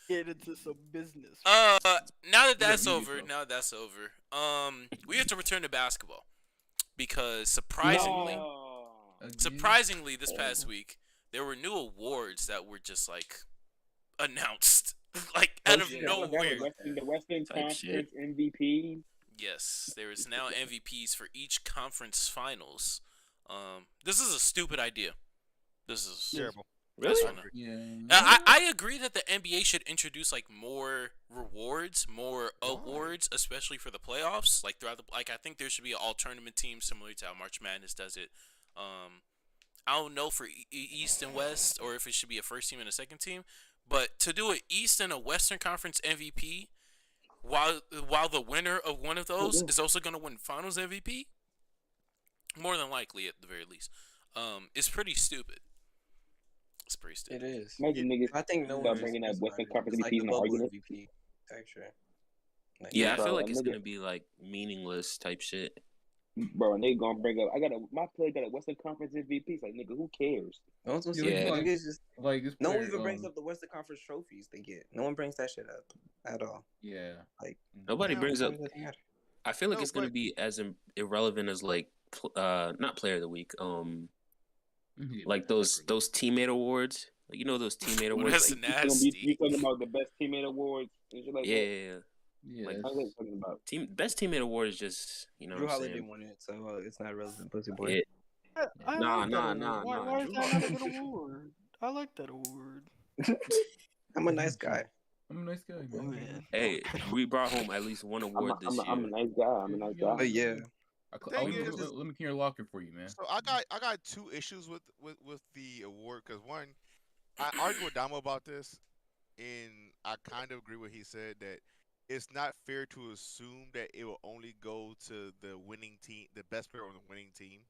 Get into some business. Now that Look that's at me, over, bro. we have to return to basketball because surprisingly, No. surprisingly, this past week there were new awards that were just like announced, like out of shit. nowhere. The Western Type Conference shit. MVP. Yes, there is now MVPs for each conference finals. This is a stupid idea. This is Terrible. That's Really? fine. Yeah. I agree that the NBA should introduce like more rewards, more awards, especially for the playoffs. Like throughout the I think there should be an all tournament team similar to how March Madness does it. I don't know for East and West or if it should be a first team and a second team, but to do an East and a Western Conference MVP, while the winner of one of those is also going to win Finals MVP, more than likely at the very least, it's pretty stupid. It's pretty stupid. It is. Imagine niggas I think no start one bringing is up Western about it. Conference It's like MVPs the and bubble arguing. MVP type shit. Like, Yeah, I Bro, feel like a it's nigga- gonna be like meaningless type shit. Bro, and they gonna bring up. My player got a Western Conference MVP. It's like, nigga, who cares? no one's gonna Yeah. say it. Niggas just Like this no one player, even brings up the Western Conference trophies they get. No one brings that shit up at all. Yeah. Like Nobody Yeah, brings up. it doesn't matter. I feel like No, it's gonna but- be as irrelevant as like not player of the week. Like those teammate awards. Like, you know those teammate Ooh, awards. that's Like, nasty. You talking about the best teammate awards and shit like yeah, that? yeah, yeah. Yeah. Like, That's what I'm talking about. Best teammate award is just, you know Drew what I'm Holiday saying. won it, so it's not relevant. Pussy boy. Yeah. I Nah, like that nah, award. nah, Why, nah. why is Drew that not a good Holiday. award? I like that award. I'm a nice guy. I'm a nice guy, Oh, man. man. Hey, we brought home at least one award this year. I'm a nice guy. I'm a nice guy. But yeah, Thing is- let me clear your locker for you, man. So I got two issues with the award because one, I argued with Damo about this, and I kind of agree with what he said that it's not fair to assume that it will only go to the winning team, the best player on the winning team,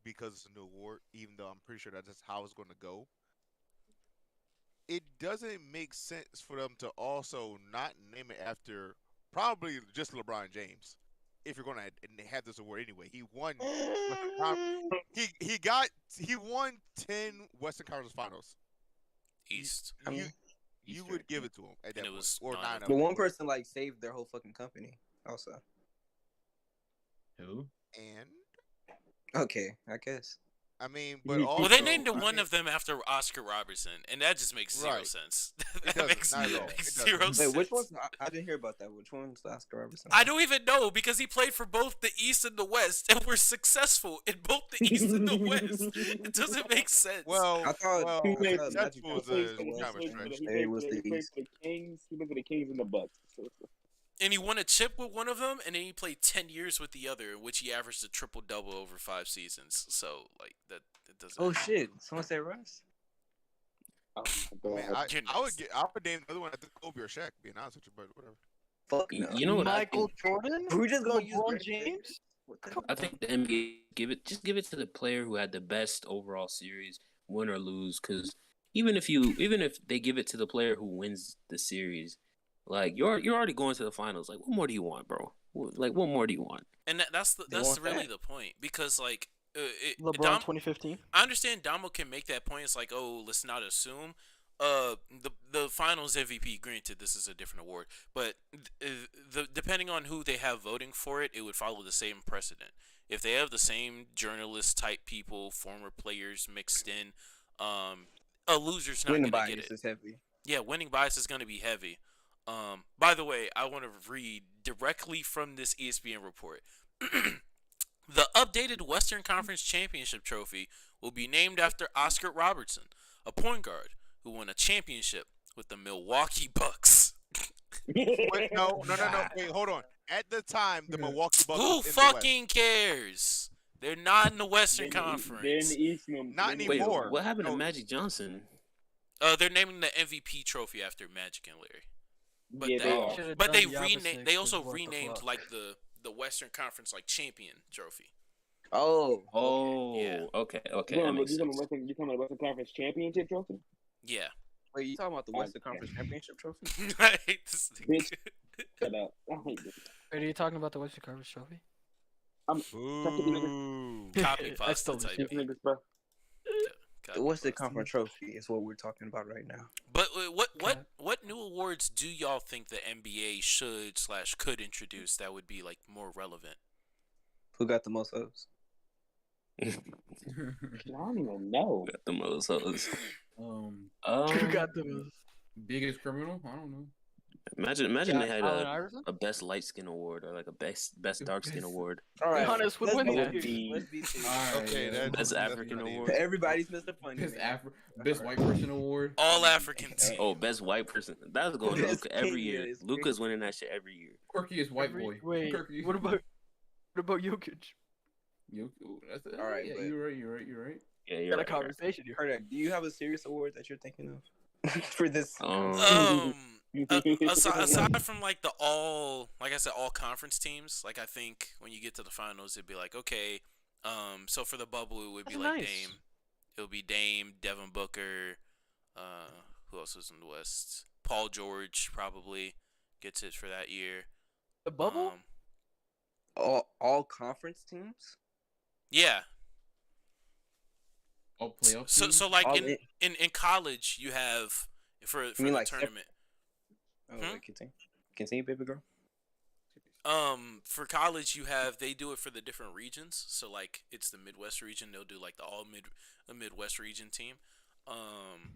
because it's a new award. Even though I'm pretty sure that's how it's going to go. It doesn't make sense for them to also not name it after probably just LeBron James. If you're gonna have this award anyway, he won. He won 10 Western Conference Finals. East. You would give it to him at that And it point, was or 9 of but them. one person like saved their whole fucking company. Also, Who? And okay, I guess. I mean, but Well, also, they named I one mean, of them after Oscar Robertson, and that just makes zero Right. sense. It that doesn't, makes, not at all. that makes It doesn't. zero Wait, sense. which one's? I didn't hear about that. Which one's Oscar Robertson? I don't even know because he played for both the East and the West, and were successful in both the East and the West. It doesn't make sense. well, I thought well, He played- successful is He a played kind of a stretch. was the for East. the Kings. He went for the Kings and the Bucks. And he won a chip with one of them, and then he played 10 years with the other, in which he averaged a triple double over 5 seasons. So like that doesn't. Oh shit! Someone said Russ. Oh, I mean, my God. I would name another one at the Kobe or Shaq. Being honest with you, but whatever. Fuck no. You know what? Michael Jordan? We're just gonna use LeBron Greg James? I think the NBA give it to the player who had the best overall series, win or lose. Because even if they give it to the player who wins the series, like you're already going to the finals. Like, what more do you want, bro? Like, what more do you want? And that's want really that. the point because like LeBron 2015. I understand Damo can make that point. It's like, oh, let's not assume. The Finals MVP. Granted, this is a different award, but depending on who they have voting for it, it would follow the same precedent. If they have the same journalist type people, former players mixed in, a loser's not Winning gonna get bias it. is heavy. Yeah, winning bias is gonna be heavy. By the way, I want to read directly from this ESPN report. The updated Western Conference Championship trophy will be named after Oscar Robertson, a point guard who won a championship with the Milwaukee Bucks. Wait, no. Wait, hold on. At the time, the Milwaukee Bucks. Who was in fucking cares? They're not in the Western Conference. They're in the East. Not Wait, anymore. what happened to Magic Johnson? They're naming the MVP trophy after Magic and Larry. But Yeah, they are. they renamed. They also renamed like the Western Conference like champion trophy. Oh, yeah. Okay. You talking about Western Conference championship trophy? Yeah. Wait, you talking about the Western Conference championship trophy? Bitch. Shut up. Are you talking about the Western Conference trophy? Copy pasta type. The Western Conference trophy is what we're talking about right now. But what new awards do y'all think the NBA should/could introduce that would be like more relevant? Who got the most votes? I don't even know. Got the most hoes. Who got the most? Biggest criminal? I don't know. Imagine they had a best light skin award or like a best dark skin award. All right, Giannis would win that. Let's be serious. Okay, best African award. Everybody's Mr. Funny. Best white person award. All African team. Oh, best white person. That's going to Luka every year. Luka's winning that shit every year. Quirkiest white boy. Wait, what about Jokic? All right, yeah, but- you're right. Yeah, You you're got a right. conversation here. Heard do you have a serious award that you're thinking of for this? Aside from like all conference teams, like I think when you get to the finals, it'd be like, okay, so for the bubble, it would be like nice. Dame. It would be Dame, Devin Booker, who else was in the West? Paul George probably gets it for that year. The bubble? All conference teams? Yeah. All playoff So like in college, you have for the like tournament. Wait, continue, baby girl. For college, they do it for the different regions. So like it's the Midwest region, they'll do like the Midwest region team.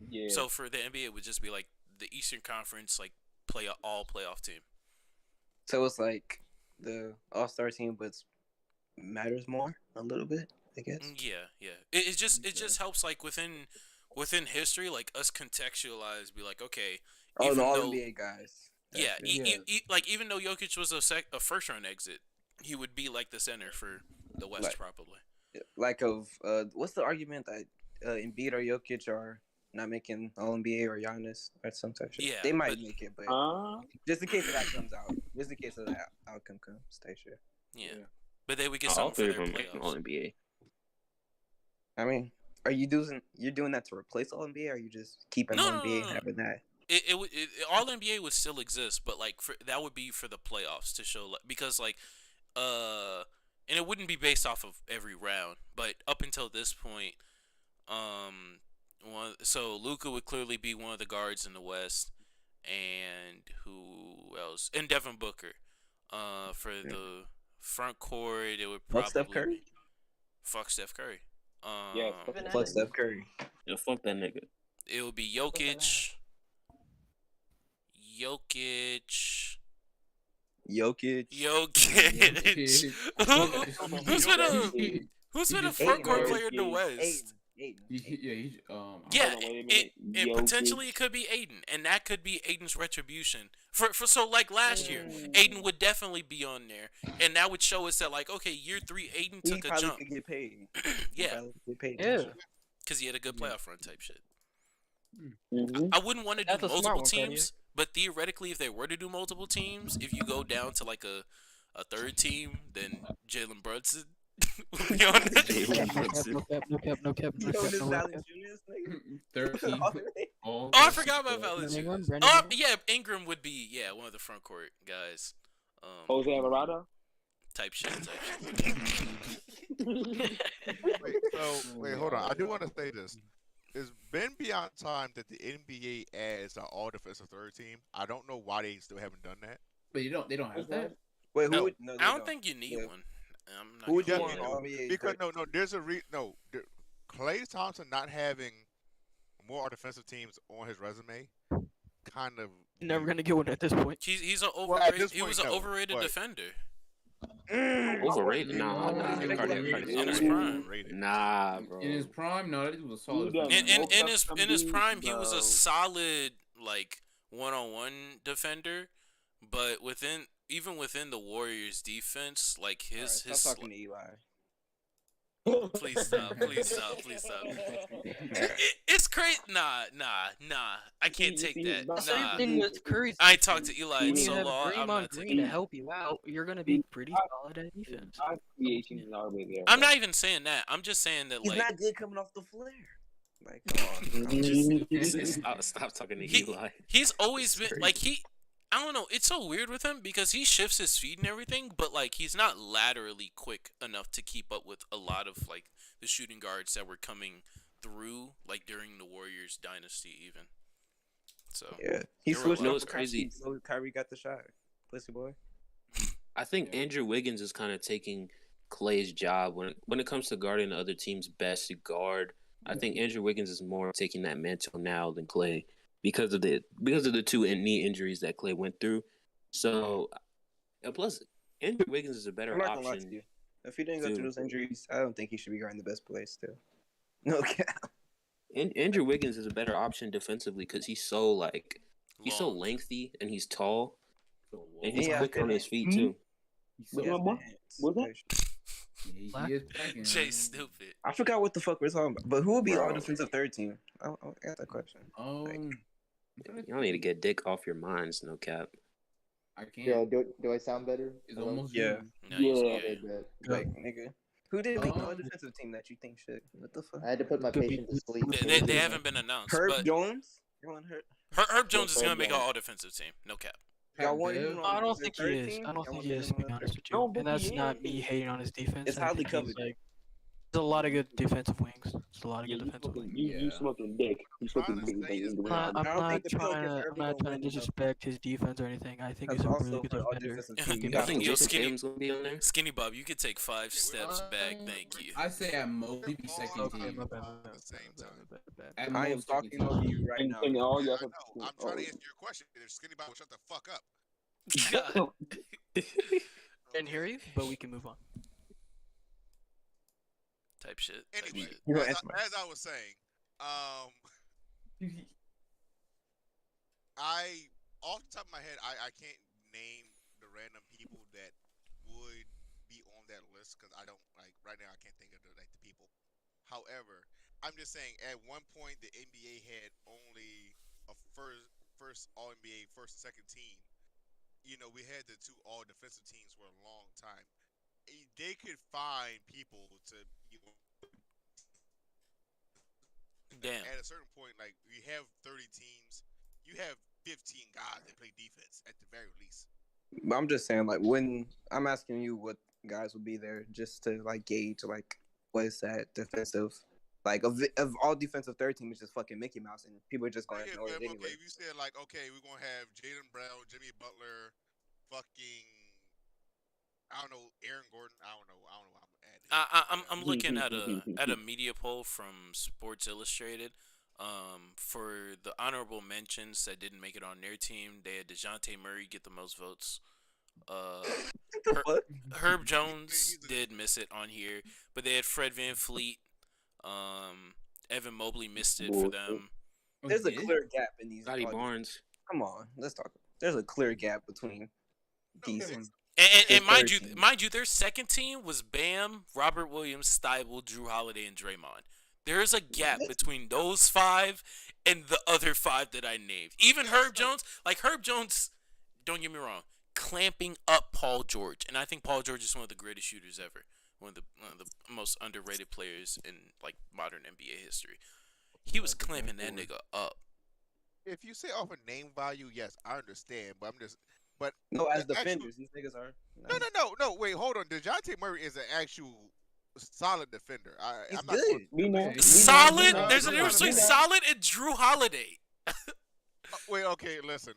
Yeah. So for the NBA, it would just be like the Eastern Conference, like all playoff team. So it's like the All-Star team, but matters more a little bit, I guess. Yeah. It just helps like within history, like us contextualize, be like, okay. Oh, the All NBA guys. Yeah, like even though Jokic was a first round exit, he would be like the center for the West probably. Like what's the argument that Embiid or Jokic are not making All NBA or Giannis or some type of shit? Yeah, they might make it, but just in case that comes out, just in case of that outcome comes, stay sure. Yeah, but they would get something for their playoffs. All NBA. I mean, you're doing that to replace All NBA, or are you just keeping All NBA and having that? It All NBA would still exist, but like that would be for the playoffs to show, like, because like and it wouldn't be based off of every round, but up until this point, so Luka would clearly be one of the guards in the West, and who else? And Devin Booker. For the front court, it would probably Steph Curry. Fuck Steph Curry. Fuck Steph Curry. Yeah, fuck that nigga. It would be Jokic. Who's been a front court player in the West? And potentially it could be Aiden, and that could be Aiden's retribution. So like last year, Aiden would definitely be on there, and that would show us that like, okay, year 3, Aiden took a jump. Could get paid. Yeah, because he had a good playoff run type shit. I wouldn't want to do multiple teams, but theoretically, if they were to do multiple teams, if you go down to like a third team, then Jalen Brunson would be on it. No cap. Third team. Oh, I forgot about Valanciunas. Oh, yeah, Ingram would be one of the front court guys. Jose Alvarado type shit. Wait, hold on. I do want to say this. It's been beyond time that the NBA adds an all defensive third team. I don't know why they still haven't done that. But they don't have that. Wait, no, I don't think you need one. Who would you want? Because there's a Klay Thompson not having more defensive teams on his resume, kind of never gonna get one at this point. He's an overrated. He was an overrated defender. Overrated? Nah. In his prime, nah, bro. In his prime, no, that was a solid. In his prime, he was a solid like one-on-one defender, but even within the Warriors defense, like his stop talking to Eli. Please stop. It's crazy. Nah. I can't take that. The same Nah. thing with Curry's. I ain't talked to Eli in When you so have long. I'm Draymond not Green taking to that. help you out, you're gonna be pretty solid at defense. Creation is already there. I'm not even saying that. I'm just saying that He's like not good coming off the flare. Like, come on. I'm just Stop talking to Eli. he's always been like I don't know. It's so weird with him because he shifts his feet and everything, but like he's not laterally quick enough to keep up with a lot of like the shooting guards that were coming through like during the Warriors dynasty even. So yeah, he switched. No, it's crazy. So Kyrie got the shot. Pussy boy. I think Andrew Wiggins is kind of taking Clay's job when it comes to guarding the other team's best guard. I think Andrew Wiggins is more taking that mantle now than Clay because of the two knee injuries that Clay went through. So, plus Andrew Wiggins is a better I'm not gonna lie to option. you. If he didn't go through those injuries, I don't think he should be guarding the best place still. No cap. Andrew Wiggins is a better option defensively because he's so lengthy and he's tall and he's quick on his feet too. Jay stupid. I forgot what the fuck we're talking about. But who would be all defensive third team? I got that question. Y'all need to get dick off your minds, no cap. I can't. Yeah, do I sound better? It's almost yeah. Like nigga, who did make the all defensive team that you think should? What the fuck? I had to put my patient to sleep. They haven't been announced. Herb Jones. Herb Jones is gonna make an all defensive team. No cap. Y'all want him I don't think he is. I don't think he is, to be honest with you. And that's not me hating on his defense. It's highly coveted. There's a lot of good defensive wings. There's a lot of good defensive wings. You smoking dick. You smoking dick. I'm not trying to disrespect his defense or anything. I think he's a really good defender. I think Jason Tatum's gonna be on there. Skinny Bob, you could take 5 steps back. Thank you. I say at most be second team. I am talking to you right now. I'm trying to answer your question. If Skinny Bob will shut the fuck up. Didn't hear you, but we can move on. Type shit. Anyway, as I was saying, I off the top of my head, I can't name the random people that would be on that list because I don't right now. I can't think of the people. However, I'm just saying at one point the NBA had only a first All NBA first and second team. You know, we had the 2 all defensive teams for a long time. They could find people to damn. At a certain point, like you have 30 teams, you have 15 guys that play defense at the very least. I'm just saying, like, when I'm asking you what guys would be there, just to like gauge, like, what is that defensive? Like, of all defensive third team is just fucking Mickey Mouse, and people are just going to ignore it anyway. Okay, you said like, okay, we're gonna have Jaylen Brown, Jimmy Butler, fucking. I don't know, Aaron Gordon. I don't know. I'm looking at a media poll from Sports Illustrated. For the honorable mentions that didn't make it on their team, they had DeJounte Murray get the most votes. Herb Jones did miss it on here, but they had Fred VanVleet. Evan Mobley missed it for them. There's a clear gap in these. Scotty Barnes. Come on, let's talk. There's a clear gap between these. And mind you, their second team was Bam, Robert Williams, Steibel, Drew Holiday, and Draymond. There is a gap between those 5 and the other 5 that I named. Even Herb Jones, don't get me wrong, clamping up Paul George, and I think Paul George is one of the greatest shooters ever, one of the most underrated players in like modern NBA history. He was clamping that nigga up. If you say off a name value, yes, I understand, but But no, as defenders, these niggas are. No. Wait, hold on. DeJounte Murray is an actual solid defender. He's I'm good. not solid. There's a difference between solid and Drew Holiday. Wait, okay, listen.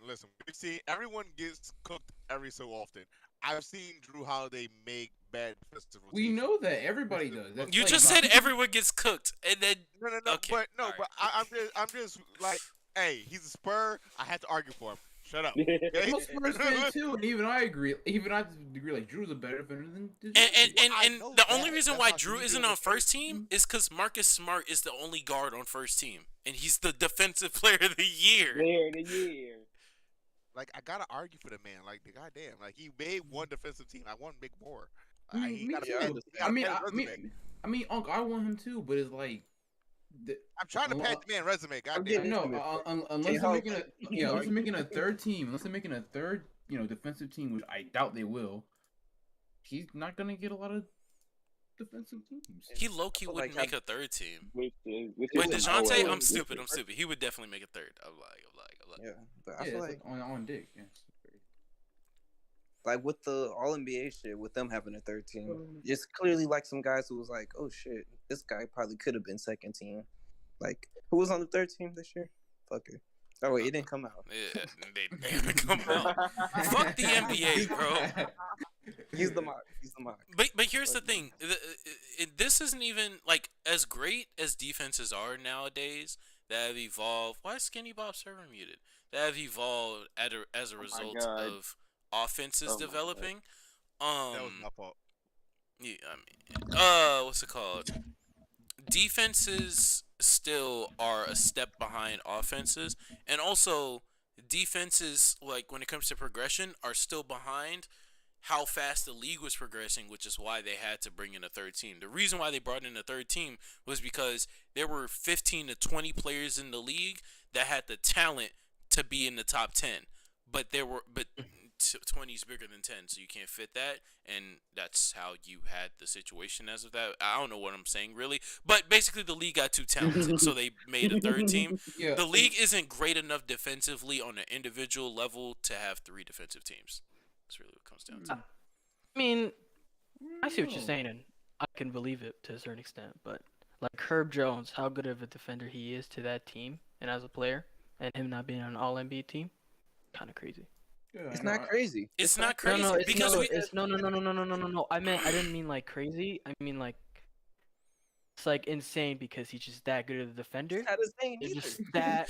You see, everyone gets cooked every so often. I've seen Drew Holiday make bad defensive rotations. We know that everybody does. That's you just said everyone gets cooked, and then no. Okay, but I'm just like, hey, he's a Spur. I had to argue for him. Shut up. I'm a Spurs fan too, and even I agree. Even I agree. Like Drew's a better defender than. And the only reason why Drew isn't on first team is because Marcus Smart is the only guard on first team, and he's the defensive player of the year. Player of the year. Like I gotta argue for the man. Like the goddamn, like he made one defensive team. I want to make more. I mean, Uncle, I want him too, but it's like. I'm trying to pad the man resume. Goddamn. No, unless they're making a third team, unless they're making a third, defensive team, which I doubt they will. He's not gonna get a lot of defensive teams. He low-key wouldn't make a third team. Wait, DeJounte? I'm stupid. He would definitely make a third. I'm like. Yeah, but I feel like on Dick. Yeah. Like with the All NBA shit, with them having a third team, it's clearly like some guys who was like, "Oh shit, this guy probably could have been second team." Like, who was on the third team this year? Fuck it. Oh wait, it didn't come out. Yeah, they didn't come out. Fuck the NBA, bro. Use the mock. But here's the thing. This isn't even like as great as defenses are nowadays that have evolved. Why is Skinny Bob server muted? That have evolved as a result of offenses developing. That was my fault. Yeah, I mean, what's it called? Defenses still are a step behind offenses, and also defenses, like when it comes to progression, are still behind how fast the league was progressing, which is why they had to bring in a third team. The reason why they brought in a third team was because there were 15 to 20 players in the league that had the talent to be in the top 10, but 20 is bigger than 10, so you can't fit that, and that's how you had the situation as of that. I don't know what I'm saying really, but basically the league got too talented, so they made a third team. Yeah. The league isn't great enough defensively on an individual level to have 3 defensive teams. That's really what it comes down to. I mean, I see what you're saying, and I can believe it to a certain extent, but like Herb Jones, how good of a defender he is to that team and as a player, and him not being on an All-NBA team, kind of crazy. Yeah, it's not crazy. It's not crazy because no. I didn't mean like crazy. I mean like it's like insane because he's just that good of a defender. He's just that.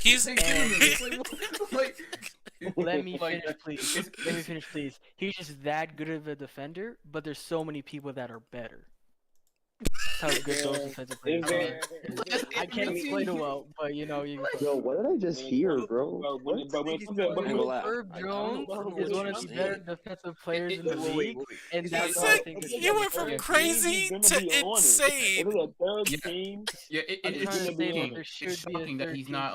Let me finish, please. He's just that good of a defender, but there's so many people that are better. That's how good those defensive players are. I can't explain it well, but you know you. Yo, what did I just hear, bro? Herb Jones is one of the better defensive players in the league, and that's why I think you went from crazy to insane. Yeah, it's shocking that he's not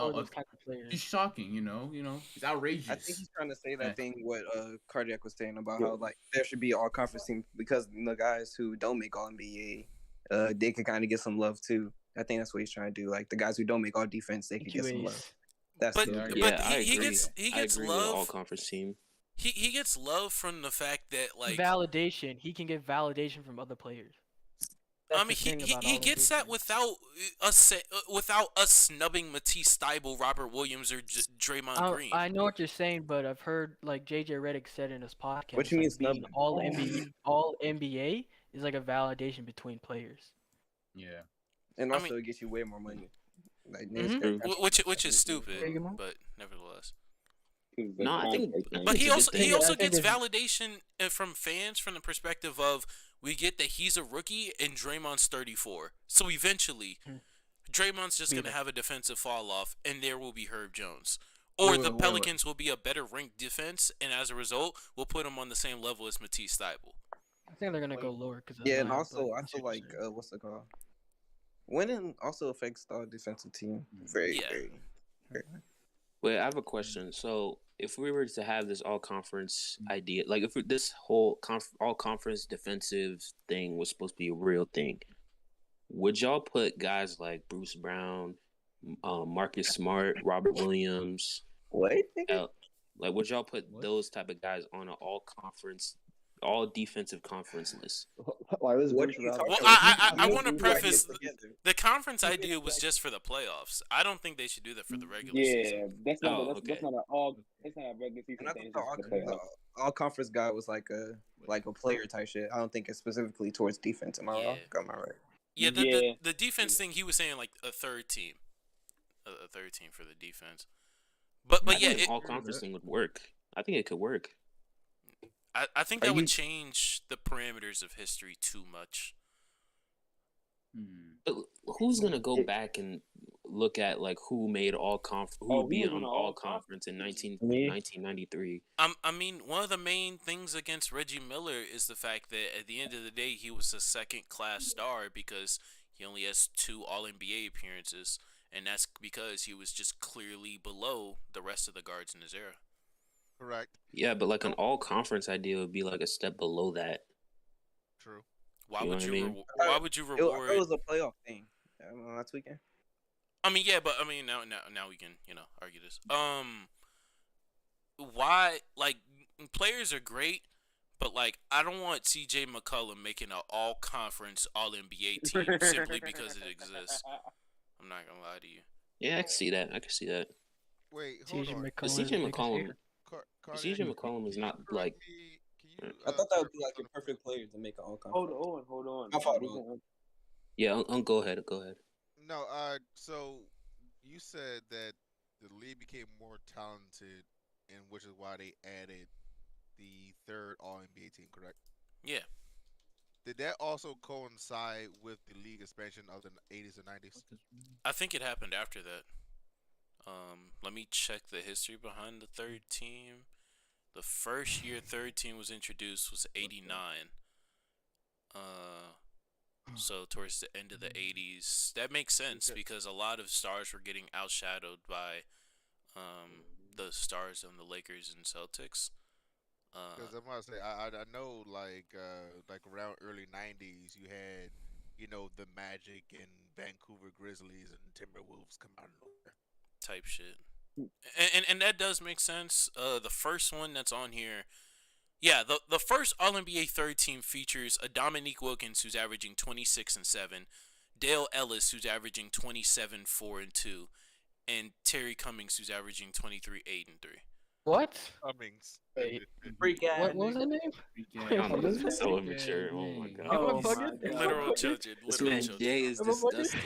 He's shocking, you know. He's outrageous. I think he's trying to say that thing what Cardiac was saying about how like there should be all conference teams because the guys who don't make All NBA. They could kind of get some love too. I think that's what he's trying to do. Like the guys who don't make all defense, they could get some love. That's he gets love. All conference team. He gets love from the fact that like validation. He can get validation from other players. I mean, he gets that without us snubbing Matisse Thybulle, Robert Williams, or Draymond Green. I know what you're saying, but I've heard like JJ Redick said in his podcast. What you mean snubbing? All NBA is like a validation between players. Yeah, and also it gets you way more money. Like which is stupid, but nevertheless. No, I think. But he also gets validation from fans from the perspective of we get that he's a rookie and Draymond's 34. So eventually, Draymond's just gonna have a defensive fall off, and there will be Herb Jones. Or the Pelicans will be a better ranked defense, and as a result, we'll put them on the same level as Matisse Thybulle. I think they're gonna go lower because and also I feel like what's it called? Winning also affects the defensive team very. Wait, I have a question. So, if we were to have this all-conference idea, like if this whole all-conference defensive thing was supposed to be a real thing, would y'all put guys like Bruce Brown, Marcus Smart, Robert Williams, would y'all put those type of guys on an all-conference, all-defensive conference list? Why was Bruce Brown? Well, I want to preface the conference idea was just for the playoffs. I don't think they should do that for the regular season. That's not a regular season. All conference guy was like a player type shit. I don't think it's specifically towards defense. Am I wrong? Am I right? Yeah, the defense thing he was saying like a third team for the defense. But yeah, all conference thing would work. I think it could work. I think that would change the parameters of history too much. But who's gonna go back and look at like who made who would be on all conference in 1993? I mean, one of the main things against Reggie Miller is the fact that at the end of the day, he was a second-class star because he only has 2 All-NBA appearances, and that's because he was just clearly below the rest of the guards in his era. Correct. Yeah, but like an all-conference idea would be like a step below that. True. Why would you? Why would you reward? It was a playoff thing last weekend. I mean, yeah, but I mean, now we can argue this. Why? Like, players are great, but like, I don't want C.J. McCollum making an all-conference, all-NBA team simply because it exists. I'm not gonna lie to you. Yeah, I can see that. Wait, hold on. CJ McCollum is not like. I thought that would be like a perfect player to make an all conference. Hold on. Yeah, go ahead. No, so you said that the league became more talented, and which is why they added the third All NBA team, correct? Yeah. Did that also coincide with the league expansion of the 80s and 90s? I think it happened after that. Let me check the history behind the third team. The first year third team was introduced was 89. So towards the end of the 80s. That makes sense because a lot of stars were getting outshadowed by the stars on the Lakers and Celtics. Because I'm gonna say I know like around early 90s you had the Magic and Vancouver Grizzlies and Timberwolves come out of nowhere type shit. And that does make sense. The first one that's on here, yeah, the first All-NBA third team features a Dominique Wilkins who's averaging 26 and 7, Dale Ellis who's averaging 27, 4 and 2, and Terry Cummings who's averaging 23, 8 and 3. What? Cummings. Freak ass. What was the name? This is so immature. Oh my god. Oh my Literal children. This man Jay is disgusted.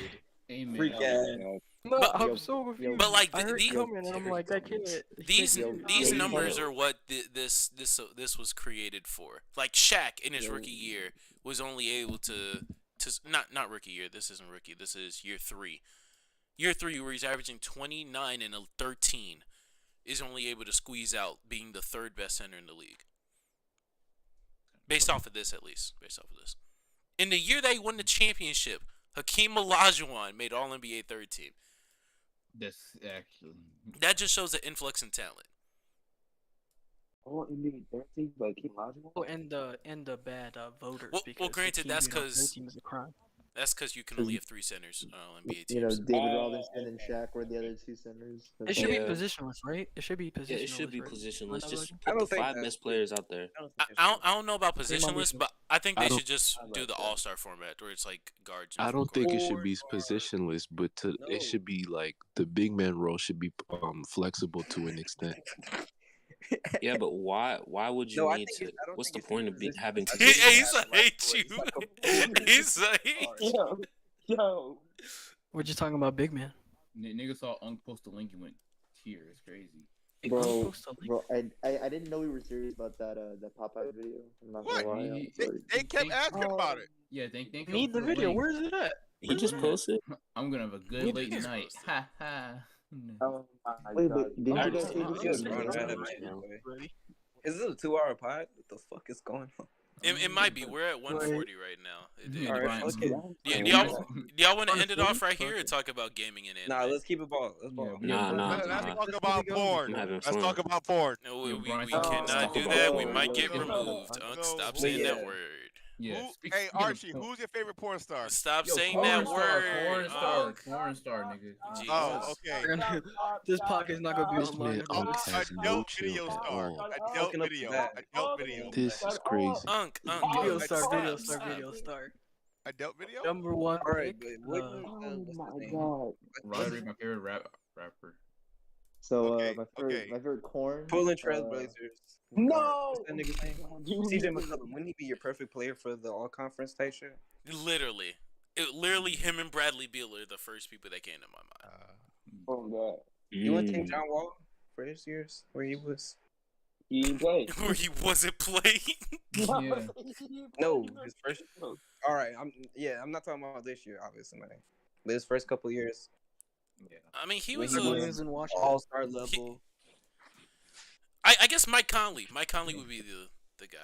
Freak ass. No, I'm so confused. But like I heard coming, and I'm like, I can't. These numbers are what this was created for. Like Shaq in his rookie year was only able to not rookie year. This isn't rookie. This is year 3. Year 3 where he's averaging 29 and 13 is only able to squeeze out being the third best center in the league. Based off of this, at least. Based off of this. In the year that he won the championship, Hakeem Olajuwon made All-NBA third team. That's actually. That just shows the influx in talent. All-NBA third team, but Hakeem Olajuwon? Oh, and the bad voters. Well, granted, Hakeem that's being on because third team is a crime. That's because you can only have 3 centers on NBA teams. You know, David Robinson and Shaq were the other 2 centers. It should be positionless, right? It should be positionless. Yeah, it should be right? positionless. Just put the 5 best players out there. I don't know about positionless, but I think they should just do the All-Star format where it's like guards. I don't think it should be positionless, but it should be like the big man role should be flexible to an extent. Yeah, but why would you need to? What's the point of having to? He's a hate you. He's a hate you. Yo. We're just talking about big man. Nigga saw Unk post a link and went here. It's crazy. Bro, I didn't know we were serious about that Popeye video. I'm not gonna lie. They kept asking about it. Yeah, thank Need the video. Where is it at? You just posted. I'm gonna have a good late night. Ha ha. Oh my Wait, god. but didn't you guys say Is this a 2-hour pod? What the fuck is going on? It might be. We're at 140 right now. Alright, okay. Do y'all want to end it off right here or talk about gaming and anime? Nah, let's keep it ball. Let's ball. Let's talk about porn. Let's talk about porn. No, we cannot do that. We might get removed. Stop saying that word. Yeah. Hey Archie, who's your favorite porn star? Stop saying that word. Porn star, nigga. Jesus. Oh, okay. This podcast not gonna be online. Adult video star. Adult video. This is crazy. Unk. Video star. Adult video? Number 1 Alright, pick. Oh my god. Roderick, my favorite rapper. So my favorite corn. Portland Trailblazers. No! What's that nigga's name? CJ McCollum. Wouldn't he be your perfect player for the all conference type shit? Literally, him and Bradley Beal are the first people that came to my mind. Oh god. You wouldn't take John Wall for his years where he was. He didn't play. Where he wasn't playing. Yeah. No, his first. All right, I'm not talking about this year, obviously, man. But his first couple years. Yeah. I mean, he when was he a. was all-star level. I guess Mike Conley. Mike Conley would be the guy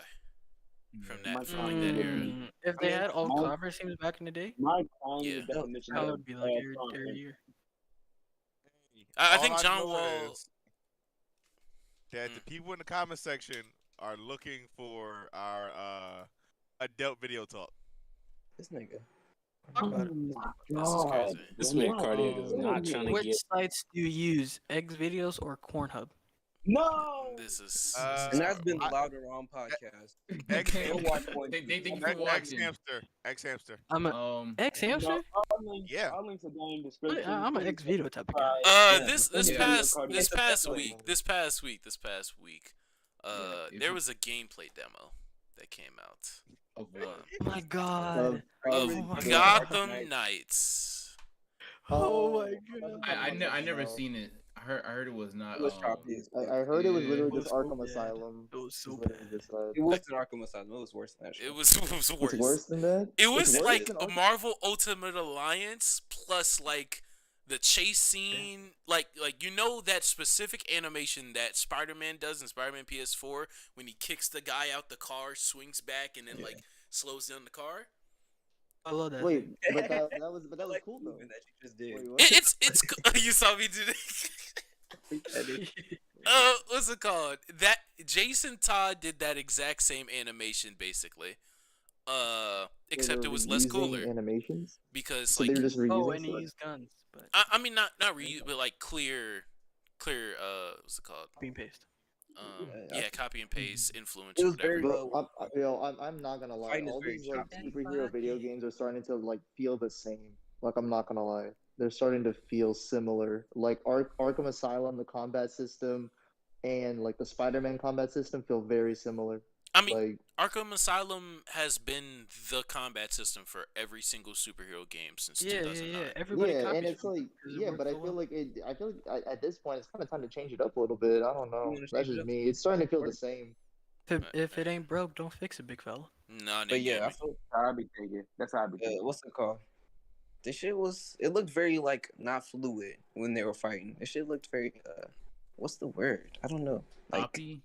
from that that era. If they had all cover teams back in the day, Mike Conley, Yeah. definition that of would be like every year. I All think John know Wall. is that the people in the comment section are looking for our adult video talk. This nigga. Oh my This is crazy. This man Cardiac is not trying to Which get. sites do you use? X videos or Pornhub? No. This is. And that's been the Loud and Wrong podcast. X watching. Hamster. I'm a X hamster. Yeah. I'll link the game description. I'm an X video type of guy. This past week, there was a gameplay demo that came out. Of what? Oh my god. Of Gotham Knights. Oh my god. I never seen it. I heard it was not. I heard it was literally just Arkham Asylum. It was so bad. It wasn't Arkham Asylum. It was worse than that shit. It was worse. It's worse than that? It was It's like worse a than Marvel Ultimate Alliance plus like the chase scene, like that specific animation that Spider-Man does in Spider-Man PS4 when he kicks the guy out the car, swings back, and then like slows down the car. I love that. Wait, but that was cool though. That you just did. Wait, what? It's you saw me do that. What's it called? That Jason Todd did that exact same animation basically. Except it was less cooler. Animations? Because So like they were just reusing and he stuff? used guns, but I mean not reuse, but like clear what's it called? copy and paste. Copy and paste, influence, It was whatever. Bro, I'm not gonna lie. Fighting is All very these like choppy. superhero video games are starting to like feel the same. Like I'm not gonna lie, they're starting to feel similar. Like Arkham Asylum, the combat system, and like the Spider-Man combat system feel very similar. I mean, like Arkham Asylum has been the combat system for every single superhero game since 2009. Everybody copies and it's from it like 'cause it works but I so feel well. like at this point it's kind of time to change it up a little bit. I don't know. That's just me. It's starting to feel the same. If it ain't broke, don't fix it, big fella. No, But yeah, I feel I'll be taking. That's how I be taking. what's it called? This shit was. It looked very like not fluid when they were fighting. This shit looked very. What's the word? I don't know. Like Choppy?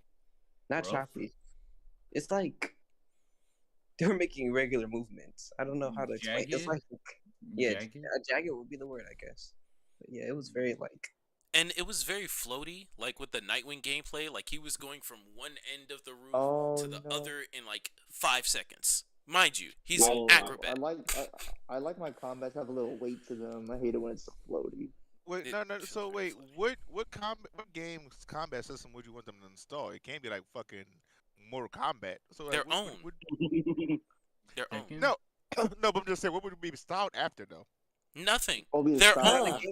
not Rough? choppy. It's like they were making regular movements. I don't know how to explain. It's Jagged? like Jagged? jagged would be the word, I guess. But yeah, it was very like. And it was very floaty, like with the Nightwing gameplay. Like he was going from one end of the roof to the other in like 5 seconds. Mind you, he's an acrobat. I like my combats have a little weight to them. I hate it when it's so floaty. Wait, no. So wait, what game's combat system would you want them to install? It can't be like fucking Mortal Kombat. So like, Their own. Their own. No, no. But I'm just saying, what would it be styled after though? Nothing. Be Their styled own. after.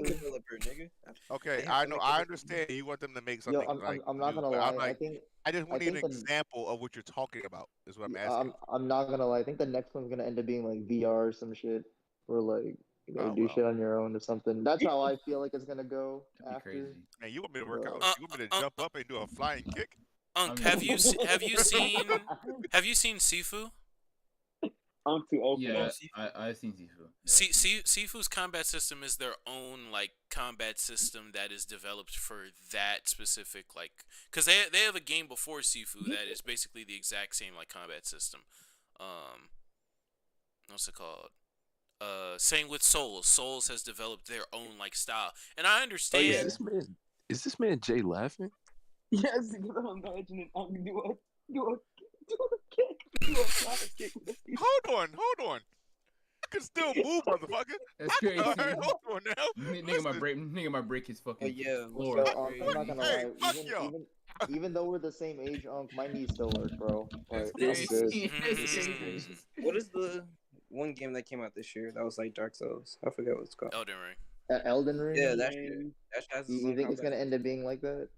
Okay, I know. I understand. You want them to make something. I'm not gonna but lie. I'm like, I just want an think example of what you're talking about. Is what I'm asking. I'm not gonna lie. I think the next one's gonna end up being like VR or some shit, or like you gotta do shit on your own or something. That's how I feel like it's gonna go after. Man, you want me to work out? You want me to jump up and do a flying kick? Have you seen Sifu? Yeah, I've seen Sifu. Sifu's combat system is their own like combat system that is developed for that specific like because they have a game before Sifu that is basically the exact same like combat system. What's it called? Same with Souls. Souls has developed their own like style, and I understand. Is this man Jay laughing? Yes, because I'm imagining do a kick. Hold on. I can still move, motherfucker. That's crazy. Hold on now. Nigga might break his fucking floor. So, I'm not gonna lie. Even though we're the same age, my knees still hurt, bro. Like, I'm good. What is the one game that came out this year that was like Dark Souls? I forget what it's called. Elden Ring. Elden Ring. Yeah, that shit. You think it's gonna end up being like that?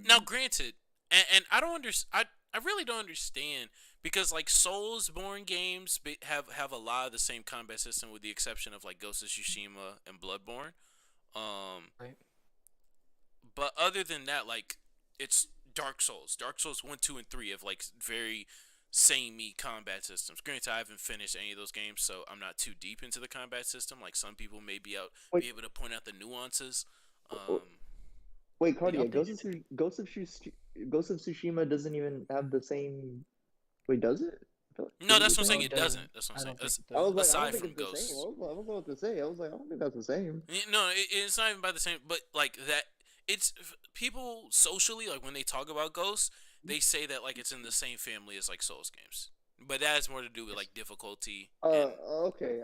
Now, granted, and I don't understand. I really don't understand because like Soulsborne games have a lot of the same combat system with the exception of like Ghost of Tsushima and Bloodborne. Right. But other than that, like it's Dark Souls. Dark Souls 1, 2, and 3 have like very samey combat systems. Granted, I haven't finished any of those games, so I'm not too deep into the combat system. Like some people may be able to point out the nuances. Wait, Cardia, Ghost of Tsushima doesn't even have the same. Wait, does it? No, that's what I'm saying. It doesn't. That's what I'm saying. I was like, Aside I don't think from it's the Ghosts. same. I was about to say. I was like, I don't think that's the same. No, it's not even by the same. But like that, it's people socially like when they talk about Ghosts, they say that like it's in the same family as like Souls games. But that has more to do with like difficulty. Okay.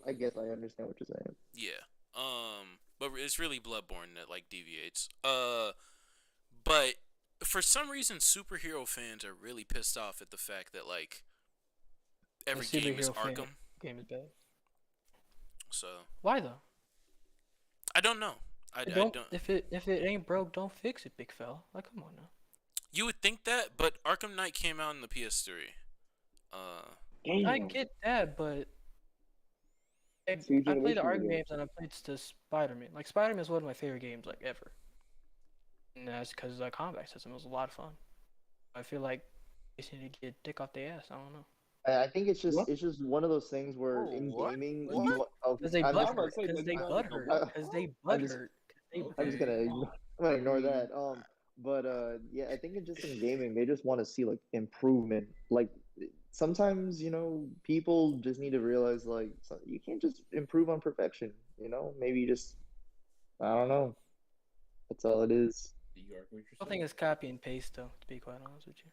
I guess I understand what you're saying. Yeah. But it's really Bloodborne that like deviates. But for some reason, superhero fans are really pissed off at the fact that like every game is Arkham. Game is bad. So why though? I don't know. I don't. If it ain't broke, don't fix it, big fella. Like, come on now. You would think that, but Arkham Knight came out in the PS3. I get that, but I played the Arkham games and I played the Spider-Man. Like Spider-Man is one of my favorite games like ever. And that's because the combat system was a lot of fun. I feel like they need to get dick off their ass. I don't know. I think it's just one of those things where in gaming, because they butthurt. I'm gonna ignore that. But yeah, I think it's just in gaming they just want to see like improvement. Like sometimes people just need to realize like you can't just improve on perfection. Maybe just I don't know. That's all it is. I think it's copy and paste though. To be quite honest with you.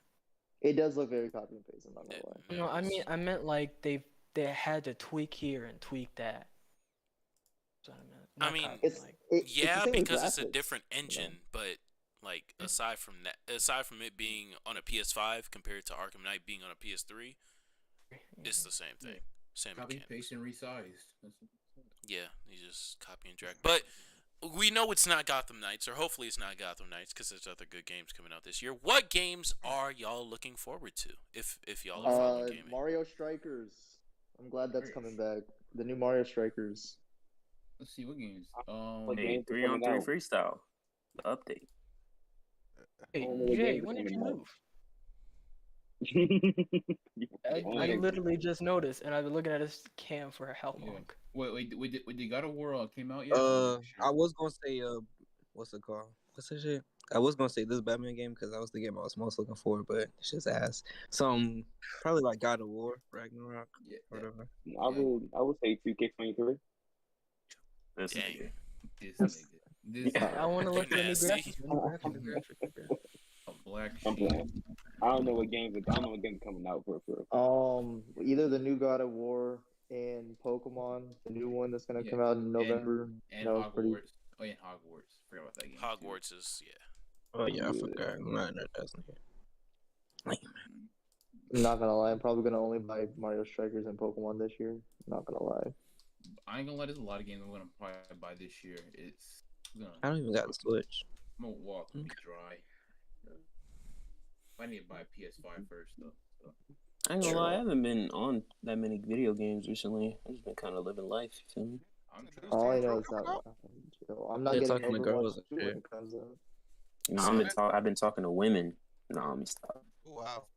It does look very copy and paste. I'm not gonna lie. No, I meant like they had to tweak here and tweak that. I mean, because it's a different engine, but like aside from it being on a PS5 compared to Arkham Knight being on a PS3, it's the same thing. Same copy, paste, and resized. Yeah, you just copy and drag. But we know it's not Gotham Knights, or hopefully it's not Gotham Knights, because there's other good games coming out this year. What games are y'all looking forward to? If y'all are following gaming, Mario Strikers. I'm glad that's coming back. The new Mario Strikers. Let's see what games. 3-on-3 freestyle. The update. Hey, Jay, when did you move? I literally just noticed, and I've been looking at his cam for how long? Wait, did God of War came out yet? I was gonna say what's it called? What's that shit? I was gonna say this Batman game because that was the game I was most looking for, but it's just ass. Some probably like God of War, Ragnarok, whatever. I would say 2K23. I want to look at the new graphics. I'm playing. I don't know what games coming out for. Either the new God of War and Pokemon, the new one that's gonna come out in November. And Hogwarts. Oh yeah, Hogwarts. Forgot about that game. Hogwarts is Oh yeah, I forgot. I'm not in that doesn't it? I'm not gonna lie. I'm probably gonna only buy Mario Strikers and Pokemon this year. I'm not gonna lie. I ain't gonna lie. There's a lot of games I'm gonna probably buy this year. I don't even got the Switch. I'm gonna walk and be dry. I need to buy a PS5 first though. So. I ain't gonna lie, I haven't been on that many video games recently. I've just been kind of living life. You feel me? All I know is that I'm not getting talking to girls. when it comes out. No, I've been talking to women. No, let me stop. Wow.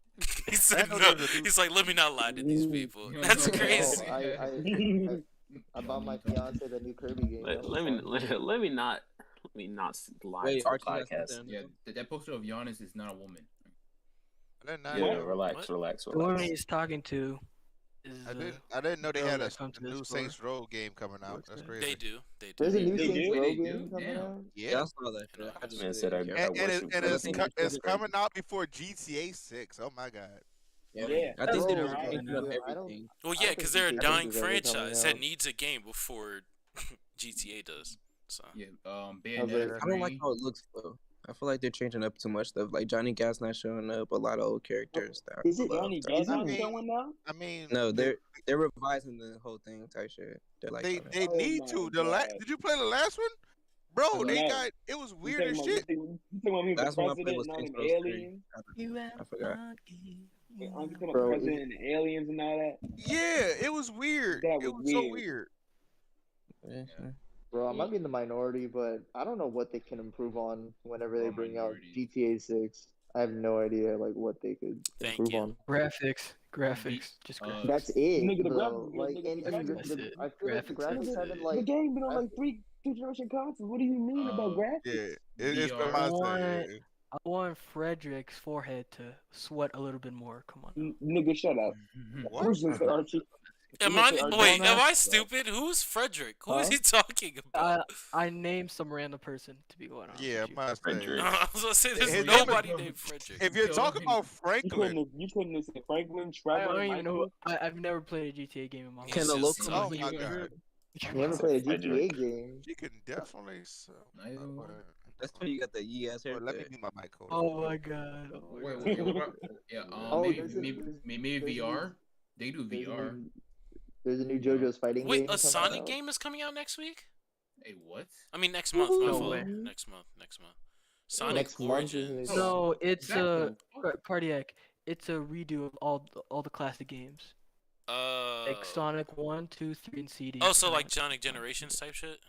He said no. He's like, let me not lie to these people. That's crazy. I bought my fiance the new Kirby game. Let me not lie to the podcast. Yeah, that poster of Giannis is not a woman. Yeah, relax. The woman he's talking to is. I didn't know they had a new Saints Row game coming out. That's crazy. They do. There's a new Saints Row game coming out. Yeah, I saw that. I just said it's coming out before GTA 6. Oh my god. Yeah. I think they're changing up everything. Well, yeah, because they're a dying franchise that needs a game before GTA does. So yeah, I don't like how it looks though. I feel like they're changing up too much stuff. Like Johnny Gas not showing up. A lot of old characters. Is it Johnny Gas not showing up? I mean, no, they're revising the whole thing type shit. They're like they need to. Did you play the last one, bro? It was weird as shit. That's when I played with aliens. I forgot. Bro, president and aliens and all that. Yeah, it was weird. It was so weird. Yeah. Bro, I might be in the minority, but I don't know what they can improve on whenever We're they all bring out minorities. GTA 6. I have no idea like what they could Thank improve you. on. Graphics, just graphics. That's it, Nigga, the though. graphics, Like, nigga, the and graphics. That's it. I feel like the graphics That's haven't it. like. The game been on like two generation consoles. What do you mean about graphics? Yeah, it's been VR. my I want, say. I want Frederick's forehead to sweat a little bit more. Come on. Nigga, shut up. What? Who's this, Archie? Am I stupid? Who's Frederick? Who is he talking about? I named some random person to be going on. Yeah, my say. I was gonna say there's His nobody name is- named Frederick. If you're talking about Franklin, You couldn't have said Franklin, I Trevor, don't even know. Michael. I've never played a GTA game in my life. He's just- oh my god, You haven't played a GTA game. you can definitely sell. That's when you got the ass hair. Let me be my mic hold. Oh my god. Oh my Wait, God. yeah. Oh, Maybe VR. They do VR. There's a new JoJo's fighting game. Wait, a coming Sonic out. game is coming out next week? Hey, what? I mean next month. My No fault. way. Next month. Sonic Next month, Origins. isn't it? No, it's Exactly. cardiac. It's a redo of all the classic games. Like Sonic 1, 2, 3, and CD. Oh, so like Sonic Generations type shit?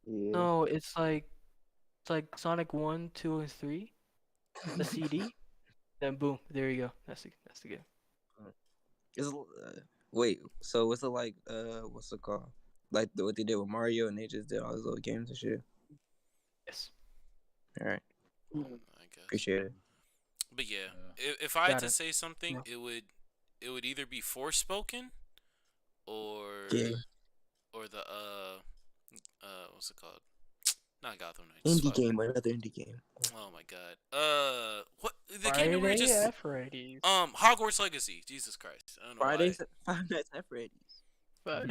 Yeah. No, it's like Sonic 1, 2, and 3. The CD. Then boom, there you go. That's the game. It's, wait, so what's it like? What's it called? Like what they did with Mario, and they just did all those little games and shit. Yes. All right, I guess. appreciate it. But yeah, if I had Got to it. say something, it would either be Forspoken or Yeah. or the what's it called? Not Gotham Knights. Indie fuck. game, another indie game. Oh my god. What the game that we were Friday just at Freddy's. Hogwarts Legacy. Jesus Christ. I don't know Fridays, Five Nights at Freddy's. why.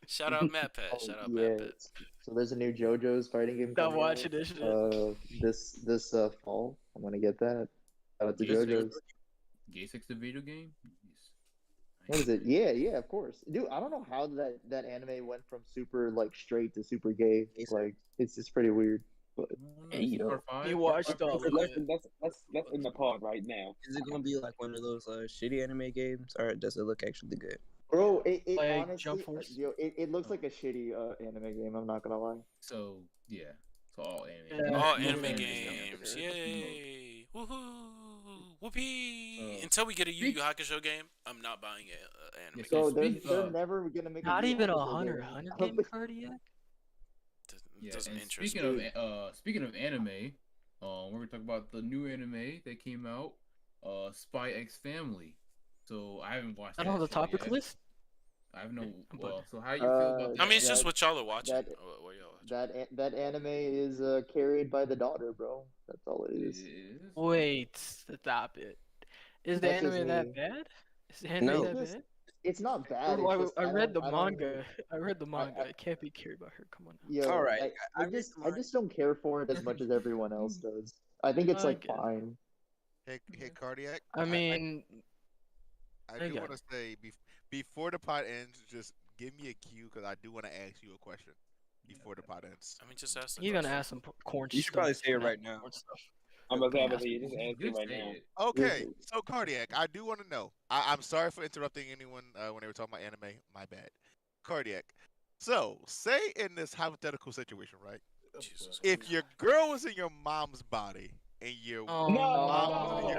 Shout out Matt Pat. Oh, Shout out yeah. Matt Pat. So there's a new JoJo's fighting game. Not coming watching out, this shit. this fall. I'm gonna get that. Shout out to Yes, JoJo's. Gay Six, the video game. What is it? Yeah, of course, dude. I don't know how that anime went from super like straight to super gay. Like it's pretty weird. But You watched all of it. That's in the pod right now. Is it gonna be like one of those shitty anime games, or does it look actually good? Bro, it Like honestly, Jump Force? it looks like a shitty anime game. I'm not gonna lie. So yeah, so all anime. Yeah. All Yeah. anime Yeah. games. Yay. Woohoo. Whoopee. Uh, Until we get a Yu Yu Hakusho game, I'm not buying an anime Yes, game. So Speak they're of- never gonna make Not new even a Hakusho Hunter game. game cardiac. Yeah, Doesn't and interest speaking me. of anime, we're gonna talk about the new anime that came out, Spy X Family. So I haven't watched. I don't have the shit topic yet. list. I have no. I'm Well, bugged. so how you feel about Uh, that? I mean, it's just that- what y'all are watching. that- What y'all watching? that anime is carried by the daughter, bro. That's all it is. Wait, stop it. Is the That's just anime that me. bad? Is the anime No. that It's bad? It's not bad. I, It's just, I read the don't- I don't- manga. I read the manga. It can't be carried by her. Come on now. Yo, All right, I just don't care for it as much as everyone else does. I think it's I like get it. fine. Hey, cardiac. I mean, I I do got want to say before the pod ends, just give me a cue because I do want to ask you a question before the pod ends. I mean, just ask the he's gonna question. ask some corn You should probably stuff. say it right now. Corn stuff. I'm about to Yeah. say, just ask you right now. Okay, so cardiac, I do want to know. I'm sorry for interrupting anyone when they were talking about anime. My bad. Cardiac. So, say in this hypothetical situation, right? Jesus If your girl was in your mom's body and your Oh, mom was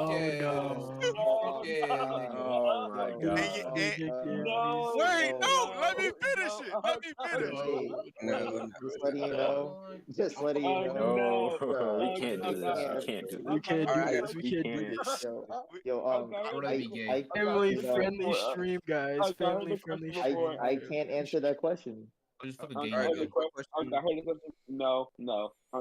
in your girl's body, Oh my and god. wait, no, let me finish it. Let me finish. No, Just letting you know. Just letting you know. No, we can't do this. We can't do We this. can't do Alright, this. We we can't do can't. this. Yo, I wanna be gay. Family you know, friendly stream, guys. I heard Family the friendly question stream. before. I can't answer that question. I just fucking I gay heard nigga. the question. I heard the question. No.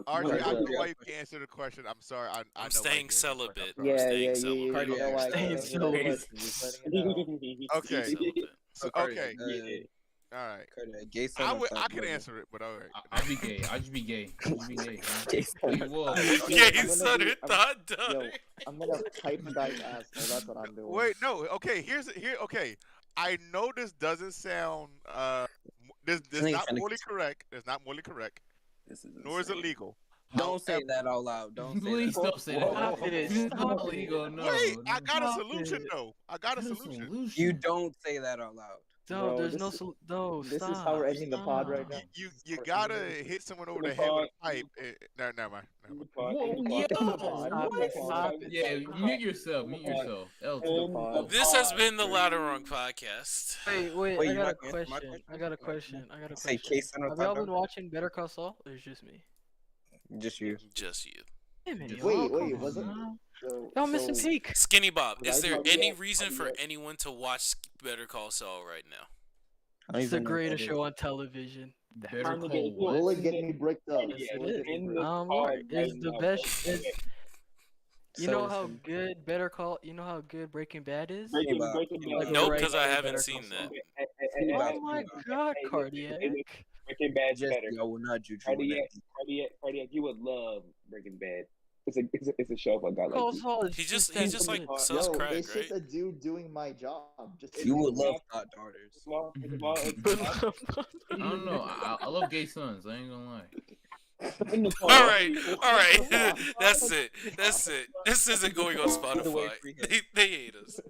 Archie, Okay. I know why you can't answer the question. I'm sorry. I know why I'm you staying can't answer the question. celibate. I'm I'm Yeah, staying yeah, celibate. you know why I Staying can't answer that celibate. question. Just letting you know. Okay. Celibate. So Okay. All All right. gay son I or would. I fuck can nigga? answer it, but all right. I'll be gay. I'll just be gay. I'll just be gay. Gay son. You will. Gay gonna son be- or thought Yo, done. I'm gonna pipe a guy's asshole. That's what I'm doing. Wait, no. Okay, here. Okay, I know this doesn't sound. This Nigga not finna- morally correct. It's not morally correct. This is Nor is it insane. legal. Don't say However- that out loud. Don't say Please that. don't say that. Stop it. It's Stop not it. legal. No. Wait, I got a Stop solution it. though. I got a solution. You don't say that out loud. No, Bro, there's no. this is how we're Stop. ending the pod right now. You gotta hit someone over the head with a pipe. No, never mind. Whoa, yo, what? Yeah, mute yourself. Mute yourself. L2. This has been the Loud and Wrong podcast. Wait, I got a question. I got a question. Say case center. Have y'all been watching Better Call Saul, or is it just me? Just you. Just you. Wait, was it? Y'all missing peak. Skinny Bob, is there any reason for anyone to watch Better Call Saul right now? It's the greatest show on television. Better Call Will it get me bricked up? It's the best. You know how good Better Call? You know how good Breaking Bad is? No, because I haven't seen that. Oh my God, Cardiac. Breaking Bad's better. I will not juju. Cardiac, you would love Breaking Bad. It's a show for a guy like you. He's just like sells crack, it's right? just a dude doing my job. You would love Hot Daughters. I don't know. I love gay sons. I ain't gonna lie. All right. That's it. This isn't going on Spotify. They hate us.